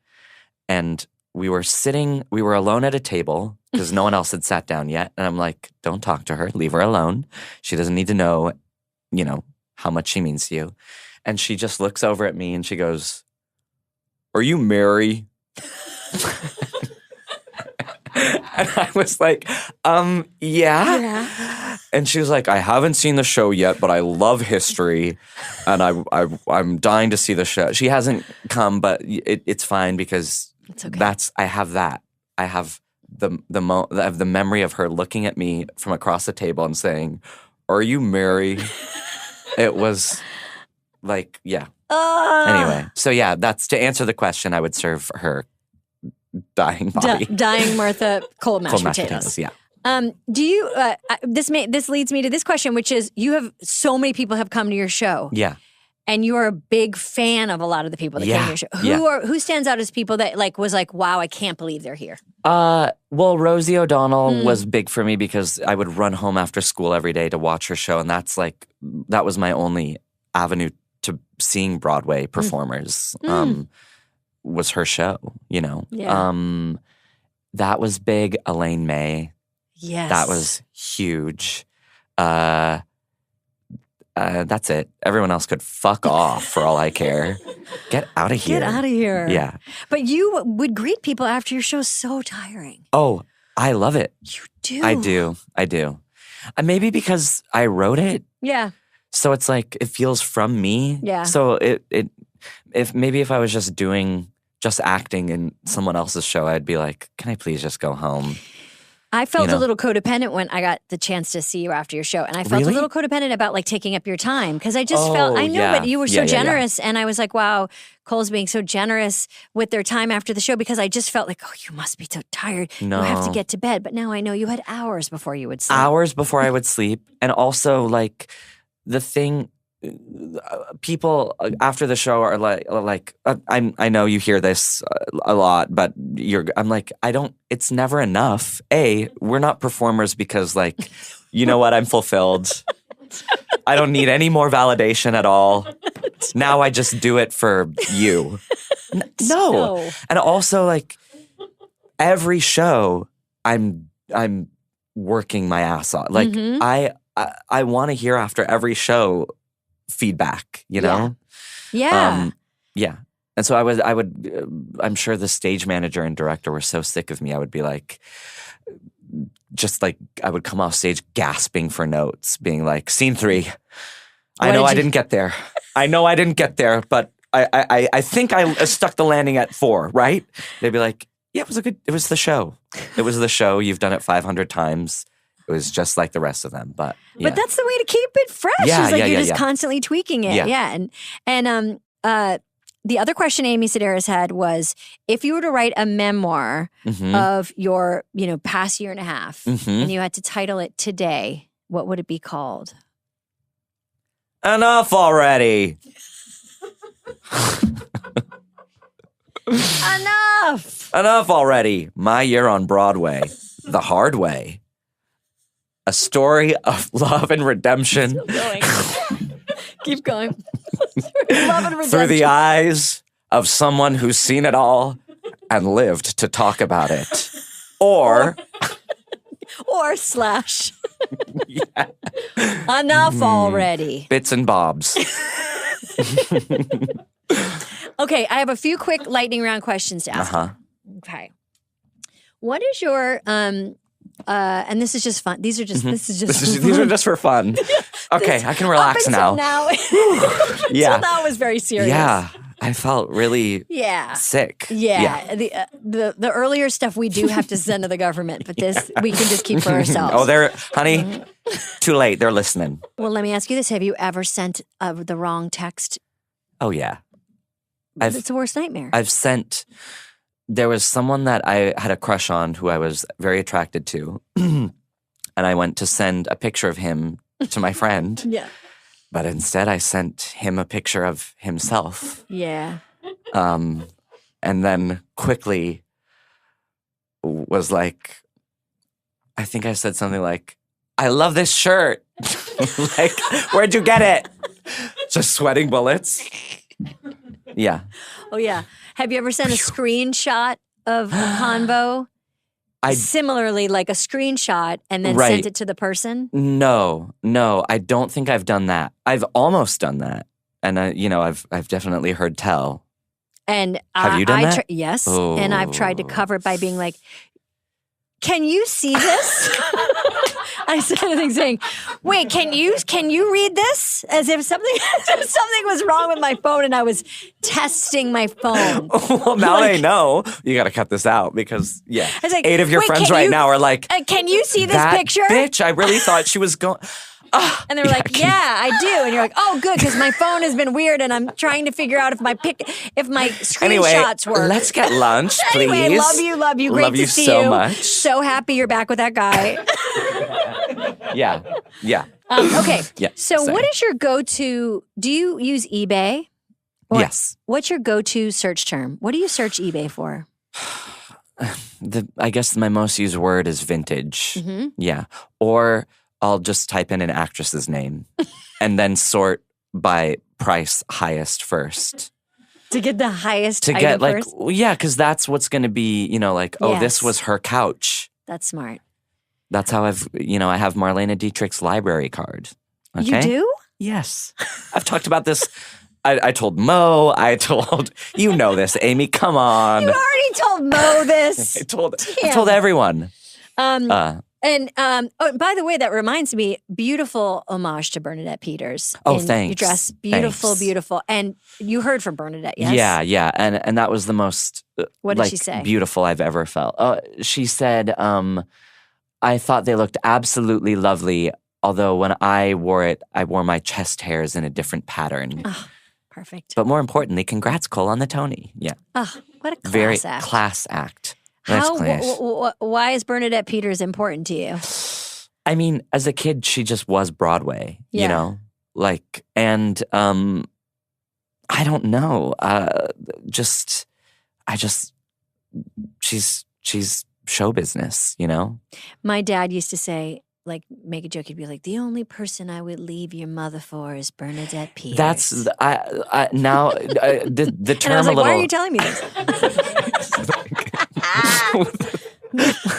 and we were alone at a table because no one else had sat down yet. And I'm like, don't talk to her, leave her alone. She doesn't need to know, how much she means to you. And she just looks over at me and she goes, "Are you Mary?" And I was like, yeah. And she was like, "I haven't seen the show yet, but I love history, and I'm dying to see the show." She hasn't come, but it's fine because It's okay. I have that. I have the memory of her looking at me from across the table and saying, "Are you Mary?" It was like, yeah. Anyway, so yeah, that's to answer the question. I would serve her dying body. Dying Martha cold mashed potatoes. Yeah. Do you? This leads me to this question, which is: you have so many people have come to your show, Yeah. and you are a big fan of a lot of the people that came to your show. Who stands out as people that was like, wow, I can't believe they're here? Well, Rosie O'Donnell was big for me because I would run home after school every day to watch her show, and that was my only avenue to seeing Broadway performers. Was her show, Yeah. That was big. Elaine May. Yes, That was huge. That's it. Everyone else could fuck off for all I care. Get out of here. Get out of here. Yeah. But you would greet people after your show. So tiring. Oh, I love it. You do. I do. Maybe because I wrote it. Yeah. So it's like it feels from me. Yeah. So if I was just acting in someone else's show, I'd be like, can I please just go home? I felt You know? a little codependent when I got the chance to see you after your show. And I felt Really? a little codependent about like taking up your time because I just felt, I know, yeah. but you were Yeah, so yeah, yeah. generous. And I was like, wow, Cole's being so generous with their time after the show because I just felt like, oh, you must be so tired. You have to No. get to bed. But now I know you had hours before you would sleep. Hours before I would sleep. And also, like, the thing, people after the show are like I know you hear this a lot, but I'm like, it's never enough. We're not performers because, like, you know what? I'm fulfilled. I don't need any more validation at all. Now I just do it for you. No. And also, like, every show I'm working my ass off. Like, I want to hear after every show feedback, you know? Yeah. Yeah. And so I'm sure the stage manager and director were so sick of me. I would be like, just like, I would come off stage gasping for notes, being like, scene 3. I know I didn't get there. I know I didn't get there, but I think I stuck the landing at 4, right? They'd be like, yeah, it was the show. It was the show. You've done it 500 times. It was just like the rest of them, but yeah. But that's the way to keep it fresh. Yeah, is like yeah, you're yeah, just yeah. constantly tweaking it. Yeah. And the other question Amy Sedaris had was, if you were to write a memoir of your, past year and a half, and you had to title it Today, what would it be called? Enough already. Enough already. My year on Broadway, the hard way. A story of love and redemption. Still going. Keep going. Love and redemption. Through the eyes of someone who's seen it all and lived to talk about it. Or slash. Enough already. Bits and bobs. Okay, I have a few quick lightning round questions to ask. Okay. What is your and this is just fun. These are just These are just for fun. Okay, I can relax up now. Yeah. Until now was very serious. Yeah. I felt really sick. Yeah. The earlier stuff we do have to send to the government, but this we can just keep for ourselves. Honey, too late. They're listening. Well, let me ask you this. Have you ever sent the wrong text? Oh, yeah. It's the worst nightmare. There was someone that I had a crush on who I was very attracted to. And I went to send a picture of him to my friend. Yeah. But instead I sent him a picture of himself. Yeah. And then quickly was like, I think I said something like, I love this shirt. Like, where'd you get it? Just sweating bullets. Yeah. Oh, yeah. Have you ever sent a screenshot of a convo? Similarly, like a screenshot and then sent it to the person? No, I don't think I've done that. I've almost done that. And I've definitely heard tell. And have you done that? Yes. Oh. And I've tried to cover it by being like, can you see this? I said anything saying, wait, can you read this? As if something was wrong with my phone and I was testing my phone. Well, now they know. You got to cut this out because, I was like, 8 of your friends now are like, can you see this picture? Bitch, I really thought she was going... And they were like, yeah, I do. And you're like, oh, good, because my phone has been weird and I'm trying to figure out if my screenshots work. Let's get lunch, please. Anyway, love you. Great to see you. Love you so much. So happy you're back with that guy. Yeah. Okay. Yeah, so what is your go-to, do you use eBay? Yes. What's your go-to search term? What do you search eBay for? I guess my most used word is vintage. Mm-hmm. Yeah. Or I'll just type in an actress's name and then sort by price highest first. To get the highest to item get like first? Yeah, because that's what's going to be, this was her couch. That's smart. That's how I have Marlene Dietrich's library card. Okay? You do? Yes. I've talked about this. I told Mo. I told this, Amy. Come on. You already told Mo this. I told everyone. And by the way, that reminds me, beautiful homage to Bernadette Peters. Oh, thanks. Your dress, beautiful, Thanks. beautiful. And you heard from Bernadette, yes? Yeah. And that was the most what did she say? Beautiful I've ever felt. She said, I thought they looked absolutely lovely. Although when I wore it, I wore my chest hairs in a different pattern. Oh, perfect. But more importantly, congrats, Cole, on the Tony. Yeah. Oh, what a class Very act. class act. That's How? class. Why is Bernadette Peters important to you? I mean, as a kid, she just was Broadway, Yeah. you know? Like, and I don't know. She's show business, you know? My dad used to say, like, make a joke. He'd be like, the only person I would leave your mother for is Bernadette Peters. That's now the term and I was like, a little. why are you telling me this?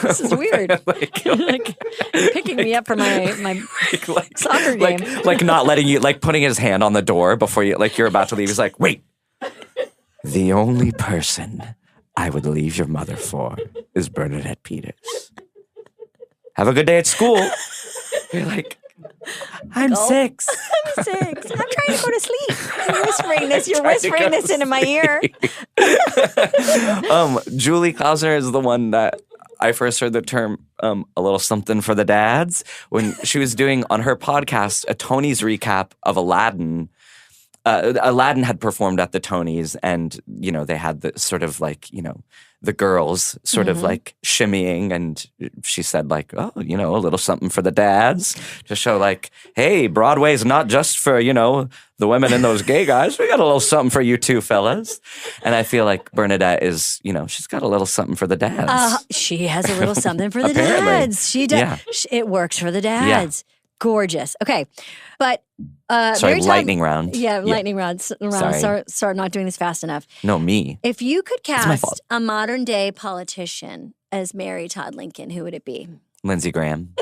This is weird. like picking me up for my soccer game. Like not letting you, like putting his hand on the door before you, like you're about to leave. He's like, wait. The only person I would leave your mother for is Bernadette Peters. Have a good day at school. You're like, I'm 6. I'm 6. I'm trying to go to sleep. You're whispering this into my ear. Julie Klausner is the one that I first heard the term a little something for the dads when she was doing on her podcast a Tony's recap of Aladdin. Aladdin had performed at the Tonys, and you know they had the sort of like the girls sort of like shimmying, and she said like, oh, a little something for the dads to show like, hey, Broadway's not just for the women and those gay guys. We got a little something for you too, fellas. And I feel like Bernadette is she's got a little something for the dads. She has a little something for the Apparently. dads. She does. Yeah. It works for the dads. Yeah. Gorgeous. Okay, but sorry, lightning round. Yeah, lightning round. Sorry, not doing this fast enough. No, me. If you could cast a modern day politician as Mary Todd Lincoln, who would it be? Lindsey Graham.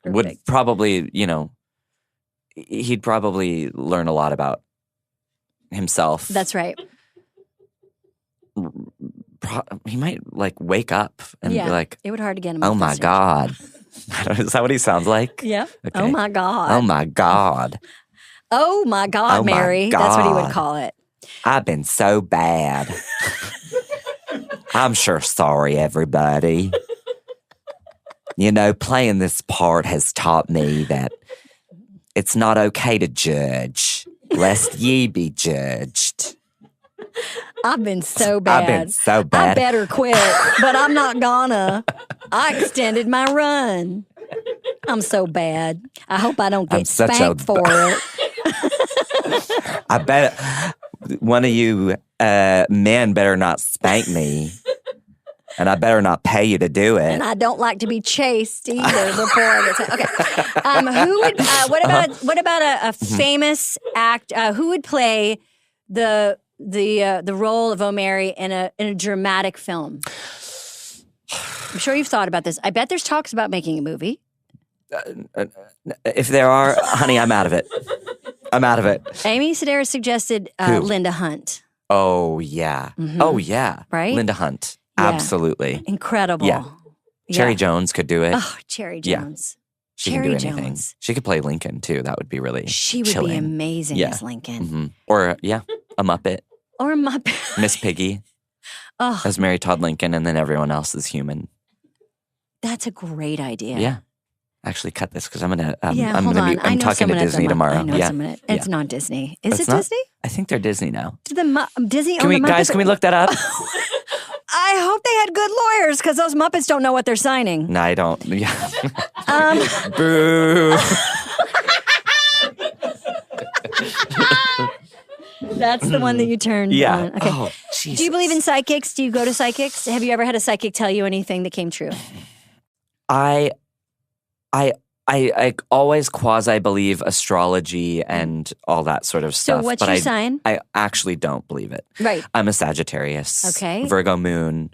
Would probably, he'd probably learn a lot about himself. That's right. He might like wake up and be like, it would hard to get him. Oh my God. Is that what he sounds like? Yeah. Okay. Oh my God. Oh my God. Oh my God, oh Mary. My God. That's what he would call it. I've been so bad. I'm sure sorry, everybody. Playing this part has taught me that it's not okay to judge, lest ye be judged. I've been so bad. I better quit, but I'm not gonna. I extended my run. I'm so bad. I hope I don't get spanked for it. I bet one of you men better not spank me. And I better not pay you to do it. And I don't like to be chased either before I get to. Okay. Who would? What about a famous act? Who would play the role of O'Mary in a dramatic film? I'm sure you've thought about this. I bet there's talks about making a movie. If there are, honey, I'm out of it. I'm out of it. Amy Sedaris suggested Linda Hunt. Oh yeah. Mm-hmm. Oh yeah. Right. Linda Hunt. Yeah. Absolutely. Incredible. Yeah. Cherry Jones could do it. Oh, Cherry Jones. Yeah. She can do anything. She could play Lincoln too. That would be really She would chilling. be amazing as Lincoln. Mm-hmm. Or a Muppet. Or a Muppet. Miss Piggy. As Mary Todd Lincoln, and then everyone else is human. That's a great idea. Yeah. Actually, cut this because I'm gonna. I'm talking to Disney tomorrow. I know someone. It's not Disney. Is it Disney? I think they're Disney now. Disney. Can we look that up? I hope they had good lawyers because those Muppets don't know what they're signing. No, I don't. Yeah. Boo. That's the one that you turned on. Okay. Oh, Jesus. Do you believe in psychics? Do you go to psychics? Have you ever had a psychic tell you anything that came true? I always quasi believe astrology and all that sort of stuff. So what's your sign? I actually don't believe it. Right. I'm a Sagittarius. Okay. Virgo moon.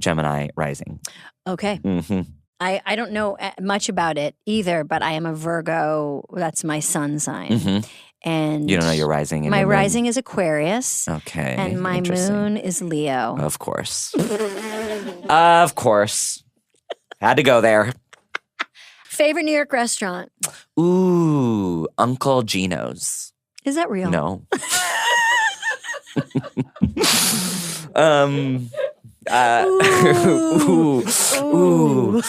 Gemini rising. Okay. Mm-hmm. I don't know much about it either, but I am a Virgo. That's my sun sign. Mm-hmm. And you don't know your rising. My rising is Aquarius. Okay. And my moon is Leo. Of course. Of course. Had to go there. Favorite New York restaurant? Ooh, Uncle Gino's. Is that real? No. Ooh.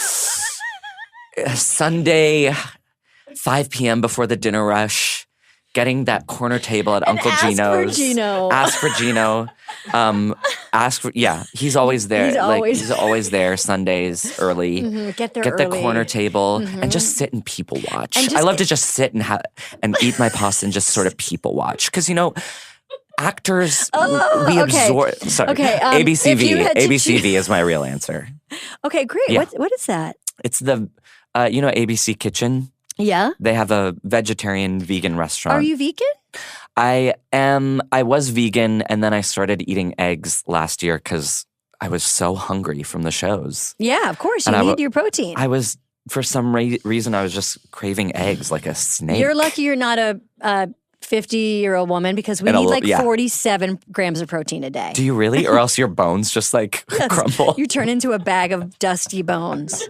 Sunday, 5 p.m. before the dinner rush, getting that corner table at Uncle Gino's. Ask for Gino. He's always there. He's always there Sundays early. Get there Get the early. corner table and just sit and people watch. I love to just sit and eat my pasta and just sort of people watch. Because, actors, we absorb. Sorry. Okay, ABCV is my real answer. Okay, great. Yeah. What is that? It's the, ABC Kitchen. Yeah. They have a vegetarian vegan restaurant. Are you vegan? I was vegan and then I started eating eggs last year because I was so hungry from the shows. Yeah, of course. You need your protein. I was, for some reason, I was just craving eggs like a snake. You're lucky you're not a 50-year-old woman because we need 47 grams of protein a day. Do you really? Or else your bones just crumble. You turn into a bag of dusty bones.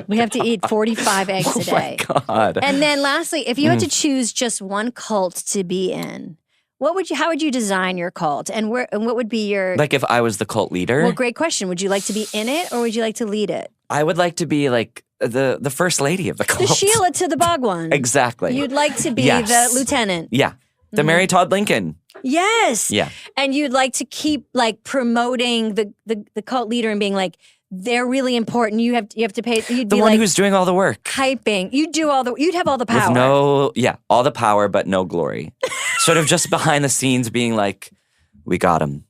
We have to eat 45 eggs a day. Oh my God. And then lastly, if you had to choose just one cult to be in, how would you design your cult? And what would be your... Like if I was the cult leader? Well, great question. Would you like to be in it or would you like to lead it? I would like to be like the first lady of the cult. The Sheila to the Bogwan. Exactly. You'd like to be the lieutenant. Yeah. The Mary Todd Lincoln. Yes. Yeah. And you'd like to keep promoting the cult leader and being like, they're really important. You have to pay. You'd the be one who's doing all the work. Hyping. You'd have all the power. With all the power, but no glory. Sort of just behind the scenes being like, we got him,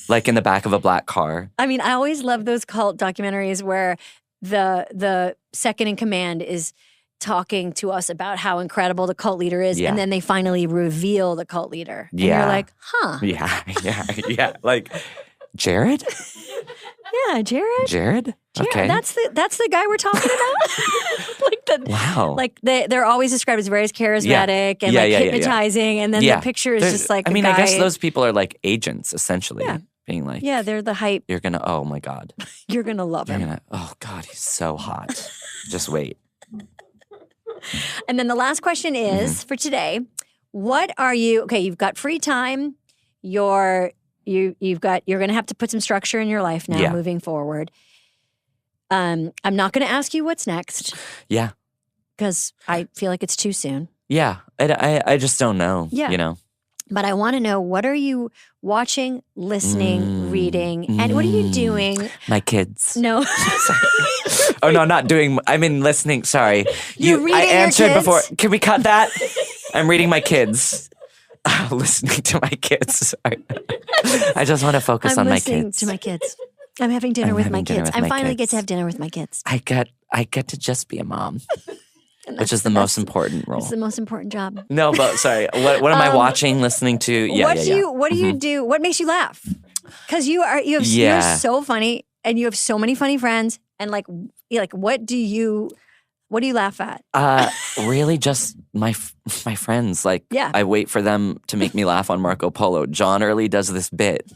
like in the back of a black car. I mean, I always love those cult documentaries where the second in command is talking to us about how incredible the cult leader is, and then they finally reveal the cult leader. And you're like, huh. Yeah. Like, Jared? Yeah, Jared. Jared? Okay. That's the guy we're talking about. Wow. Like they're always described as very charismatic and hypnotizing, and then the picture is just like. I mean, guy. I guess those people are like agents essentially. Yeah. Being like, they're the hype. You're gonna, oh my God. You're gonna love him. Oh God, he's so hot. Just wait. And then the last question is for today: what are you? Okay, you've got free time. You're going to have to put some structure in your life now, moving forward. I'm not going to ask you what's next. Yeah, because I feel like it's too soon. Yeah, I just don't know. Yeah, But I want to know, what are you watching, listening, reading, and what are you doing? My kids. No. Oh, no, not doing. I mean, listening. Sorry. I answered before. Can we cut that? I'm reading my kids. Listening to my kids. Sorry. I just want to focus on my kids. I'm listening to my kids. I'm having dinner with my kids. I finally get to have dinner with my kids. I get to just be a mom. Which is the most important role. It's the most important job. No, but sorry. What am I watching, listening to? What do you do? What makes you laugh? Because you're so funny and you have so many funny friends. And what do you laugh at? Really, just my friends. Yeah. I wait for them to make me laugh on Marco Polo. John Early does this bit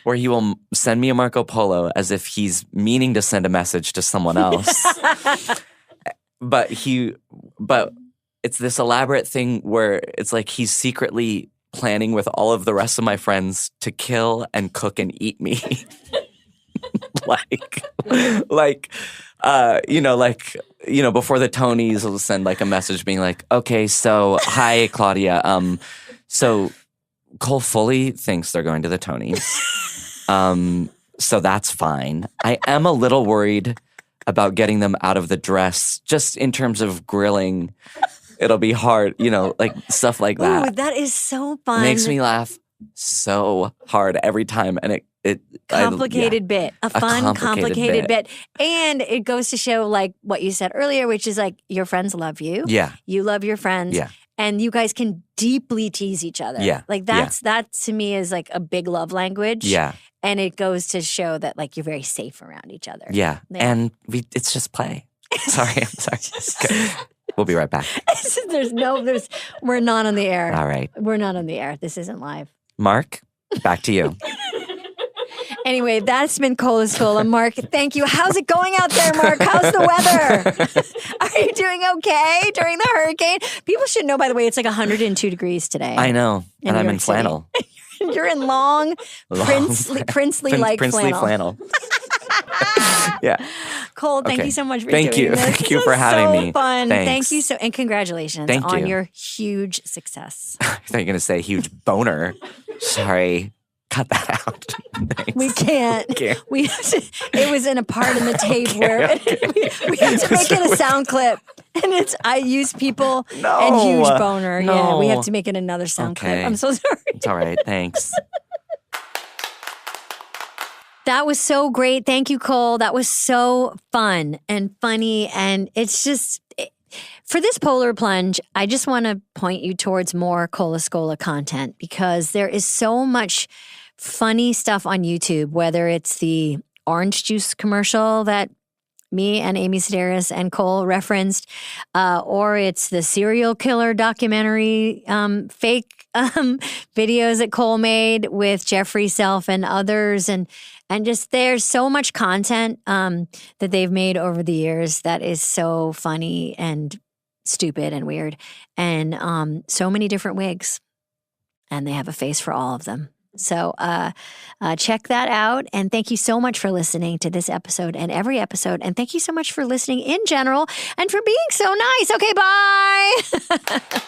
where he will send me a Marco Polo as if he's meaning to send a message to someone else. But it's this elaborate thing where it's like he's secretly planning with all of the rest of my friends to kill and cook and eat me. Before the Tonys, will send like a message being like, okay, so hi, Claudia. So Cole fully thinks they're going to the Tonys. So that's fine. I am a little worried about getting them out of the dress, just in terms of grilling. It'll be hard, stuff like that. Ooh, that is so fun. Makes me laugh so hard every time, and a fun, complicated bit. And it goes to show, like what you said earlier, which is like your friends love you. Yeah, you love your friends. Yeah, and you guys can deeply tease each other. Yeah, that to me is like a big love language. Yeah. And it goes to show that you're very safe around each other. Yeah. And it's just play. Sorry, I'm sorry. Okay. We'll be right back. We're not on the air. All right. We're not on the air. This isn't live. Mark, back to you. Anyway, that's been Escola. Mark, thank you. How's it going out there, Mark? How's the weather? Are you doing okay during the hurricane? People should know, by the way, it's 102 degrees today. I know. And I'm in flannel. You're in long, princely flannel. Yeah. Cole, thank Okay. you so much for Thank doing you. this. Thank you This for was having so me. fun. Thanks. Thank you and congratulations Thank on you. your huge success. I thought you were going to say huge boner. Sorry. Cut that out. Thanks. We can't. Can't. It was in a part in the tape where we had to make it a sound clip. And I use people and huge boner. No. Yeah, we have to make it another sound clip. Okay. I'm so sorry. It's all right. Thanks. That was so great. Thank you, Cole. That was so fun and funny. And it's just, for this Polar Plunge, I just want to point you towards more Cole Escola content because there is so much funny stuff on YouTube, whether it's the orange juice commercial that me and Amy Sedaris and Cole referenced, or it's the serial killer documentary, fake videos that Cole made with Jeffrey Self and others. And just there's so much content that they've made over the years that is so funny and stupid and weird. And so many different wigs. And they have a face for all of them. So check that out. And thank you so much for listening to this episode and every episode. And thank you so much for listening in general and for being so nice. Okay, bye.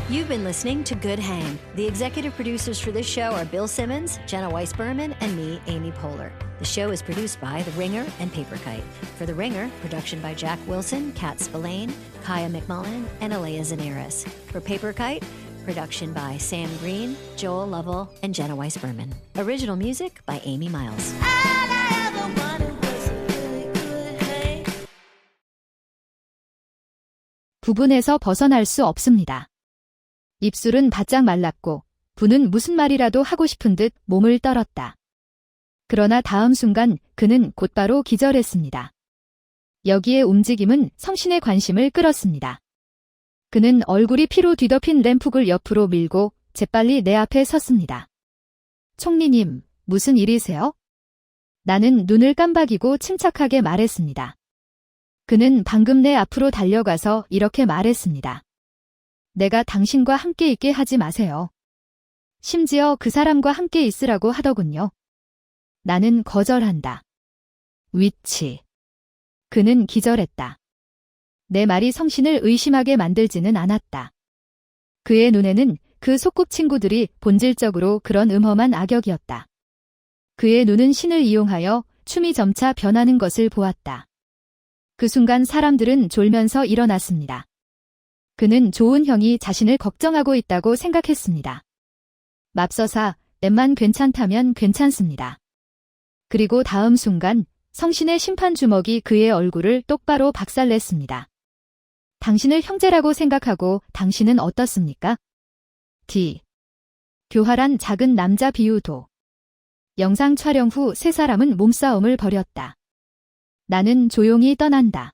You've been listening to Good Hang. The executive producers for this show are Bill Simmons, Jenna Weiss-Berman, and me, Amy Poehler. The show is produced by The Ringer and Paperkite. For The Ringer, production by Jack Wilson, Kat Spillane, Kaya McMullen, and Alea Zanaris. For Paperkite, production by Sam Green, Joel Lovell, and Jenna Weiss-Berman. Original music by Amy Miles. 부분에서 벗어날 수 없습니다. 입술은 바짝 말랐고 부는 무슨 말이라도 하고 싶은 듯 몸을 떨었다. 그러나 다음 순간 그는 곧바로 기절했습니다. 여기에 움직임은 성신의 관심을 끌었습니다. 그는 얼굴이 피로 뒤덮인 램프를 옆으로 밀고 재빨리 내 앞에 섰습니다. 총리님, 무슨 일이세요? 나는 눈을 깜박이고 침착하게 말했습니다. 그는 방금 내 앞으로 달려가서 이렇게 말했습니다. 내가 당신과 함께 있게 하지 마세요. 심지어 그 사람과 함께 있으라고 하더군요. 나는 거절한다. 위치. 그는 기절했다. 내 말이 성신을 의심하게 만들지는 않았다. 그의 눈에는 그 소꿉친구들이 본질적으로 그런 음험한 악역이었다. 그의 눈은 신을 이용하여 춤이 점차 변하는 것을 보았다. 그 순간 사람들은 졸면서 일어났습니다. 그는 좋은 형이 자신을 걱정하고 있다고 생각했습니다. 맙서사, 랩만 괜찮다면 괜찮습니다. 그리고 다음 순간 성신의 심판 주먹이 그의 얼굴을 똑바로 박살냈습니다. 당신을 형제라고 생각하고 당신은 어떻습니까? D. 교활한 작은 남자 비유도. 영상 촬영 후 세 사람은 몸싸움을 벌였다. 나는 조용히 떠난다.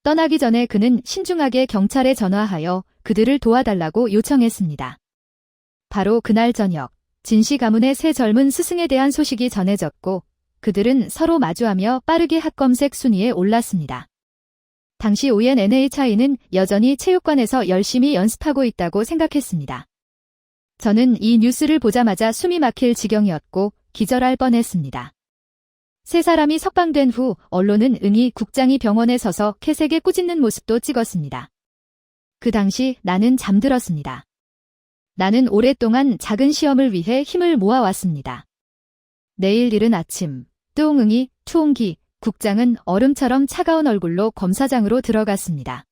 떠나기 전에 그는 신중하게 경찰에 전화하여 그들을 도와달라고 요청했습니다. 바로 그날 저녁, 진시 가문의 세 젊은 스승에 대한 소식이 전해졌고 그들은 서로 마주하며 빠르게 학검색 순위에 올랐습니다. 당시 ONNHI는 여전히 체육관에서 열심히 연습하고 있다고 생각했습니다. 저는 이 뉴스를 보자마자 숨이 막힐 지경이었고 기절할 뻔했습니다. 세 사람이 석방된 후 언론은 응이 국장이 병원에 서서 캐색에 꾸짖는 모습도 찍었습니다. 그 당시 나는 잠들었습니다. 나는 오랫동안 작은 시험을 위해 힘을 모아왔습니다. 내일 이른 아침, 뚱응이, 투옹기, 국장은 얼음처럼 차가운 얼굴로 검사장으로 들어갔습니다.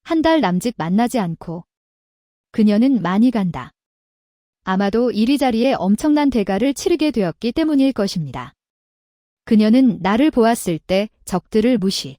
한 달 남짓 만나지 않고 그녀는 많이 간다. 아마도 이리저리에 엄청난 대가를 치르게 되었기 때문일 것입니다. 그녀는 나를 보았을 때 적들을 무시,